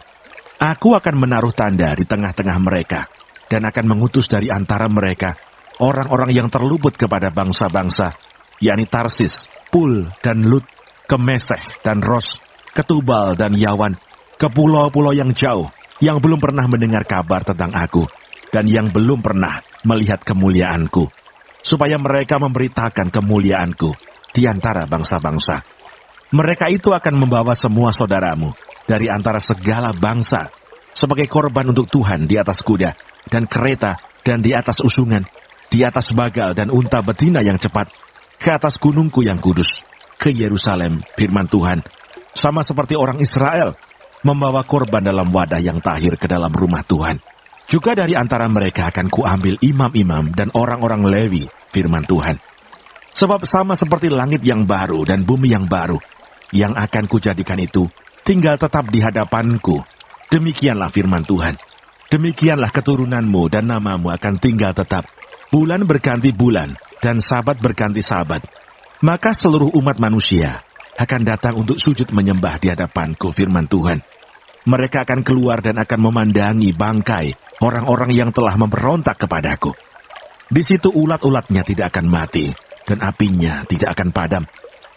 Aku akan menaruh tanda di tengah-tengah mereka, dan akan mengutus dari antara mereka orang-orang yang terluput kepada bangsa-bangsa, yakni Tarsis, Pul dan Lut, ke Meseh dan Ros, ke Tubal dan Yawan, ke pulau-pulau yang jauh, yang belum pernah mendengar kabar tentang aku, dan yang belum pernah melihat kemuliaanku, supaya mereka memberitakan kemuliaanku di antara bangsa-bangsa. Mereka itu akan membawa semua saudaramu dari antara segala bangsa sebagai korban untuk Tuhan di atas kuda dan kereta dan di atas usungan, di atas bagal dan unta betina yang cepat, ke atas gunungku yang kudus, ke Yerusalem, firman Tuhan, sama seperti orang Israel membawa korban dalam wadah yang tahir ke dalam rumah Tuhan. Juga dari antara mereka akan kuambil imam-imam dan orang-orang Lewi, firman Tuhan. Sebab sama seperti langit yang baru dan bumi yang baru, yang akan kujadikan itu tinggal tetap di hadapanku. Demikianlah firman Tuhan. Demikianlah keturunanmu dan namamu akan tinggal tetap. Bulan berganti bulan, dan sabat berganti sabat. Maka seluruh umat manusia akan datang untuk sujud menyembah di hadapanku, firman Tuhan. Mereka akan keluar dan akan memandangi bangkai orang-orang yang telah memberontak kepadaku. Di situ ulat-ulatnya tidak akan mati, dan apinya tidak akan padam.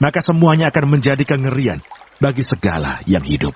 Maka semuanya akan menjadi kengerian bagi segala yang hidup.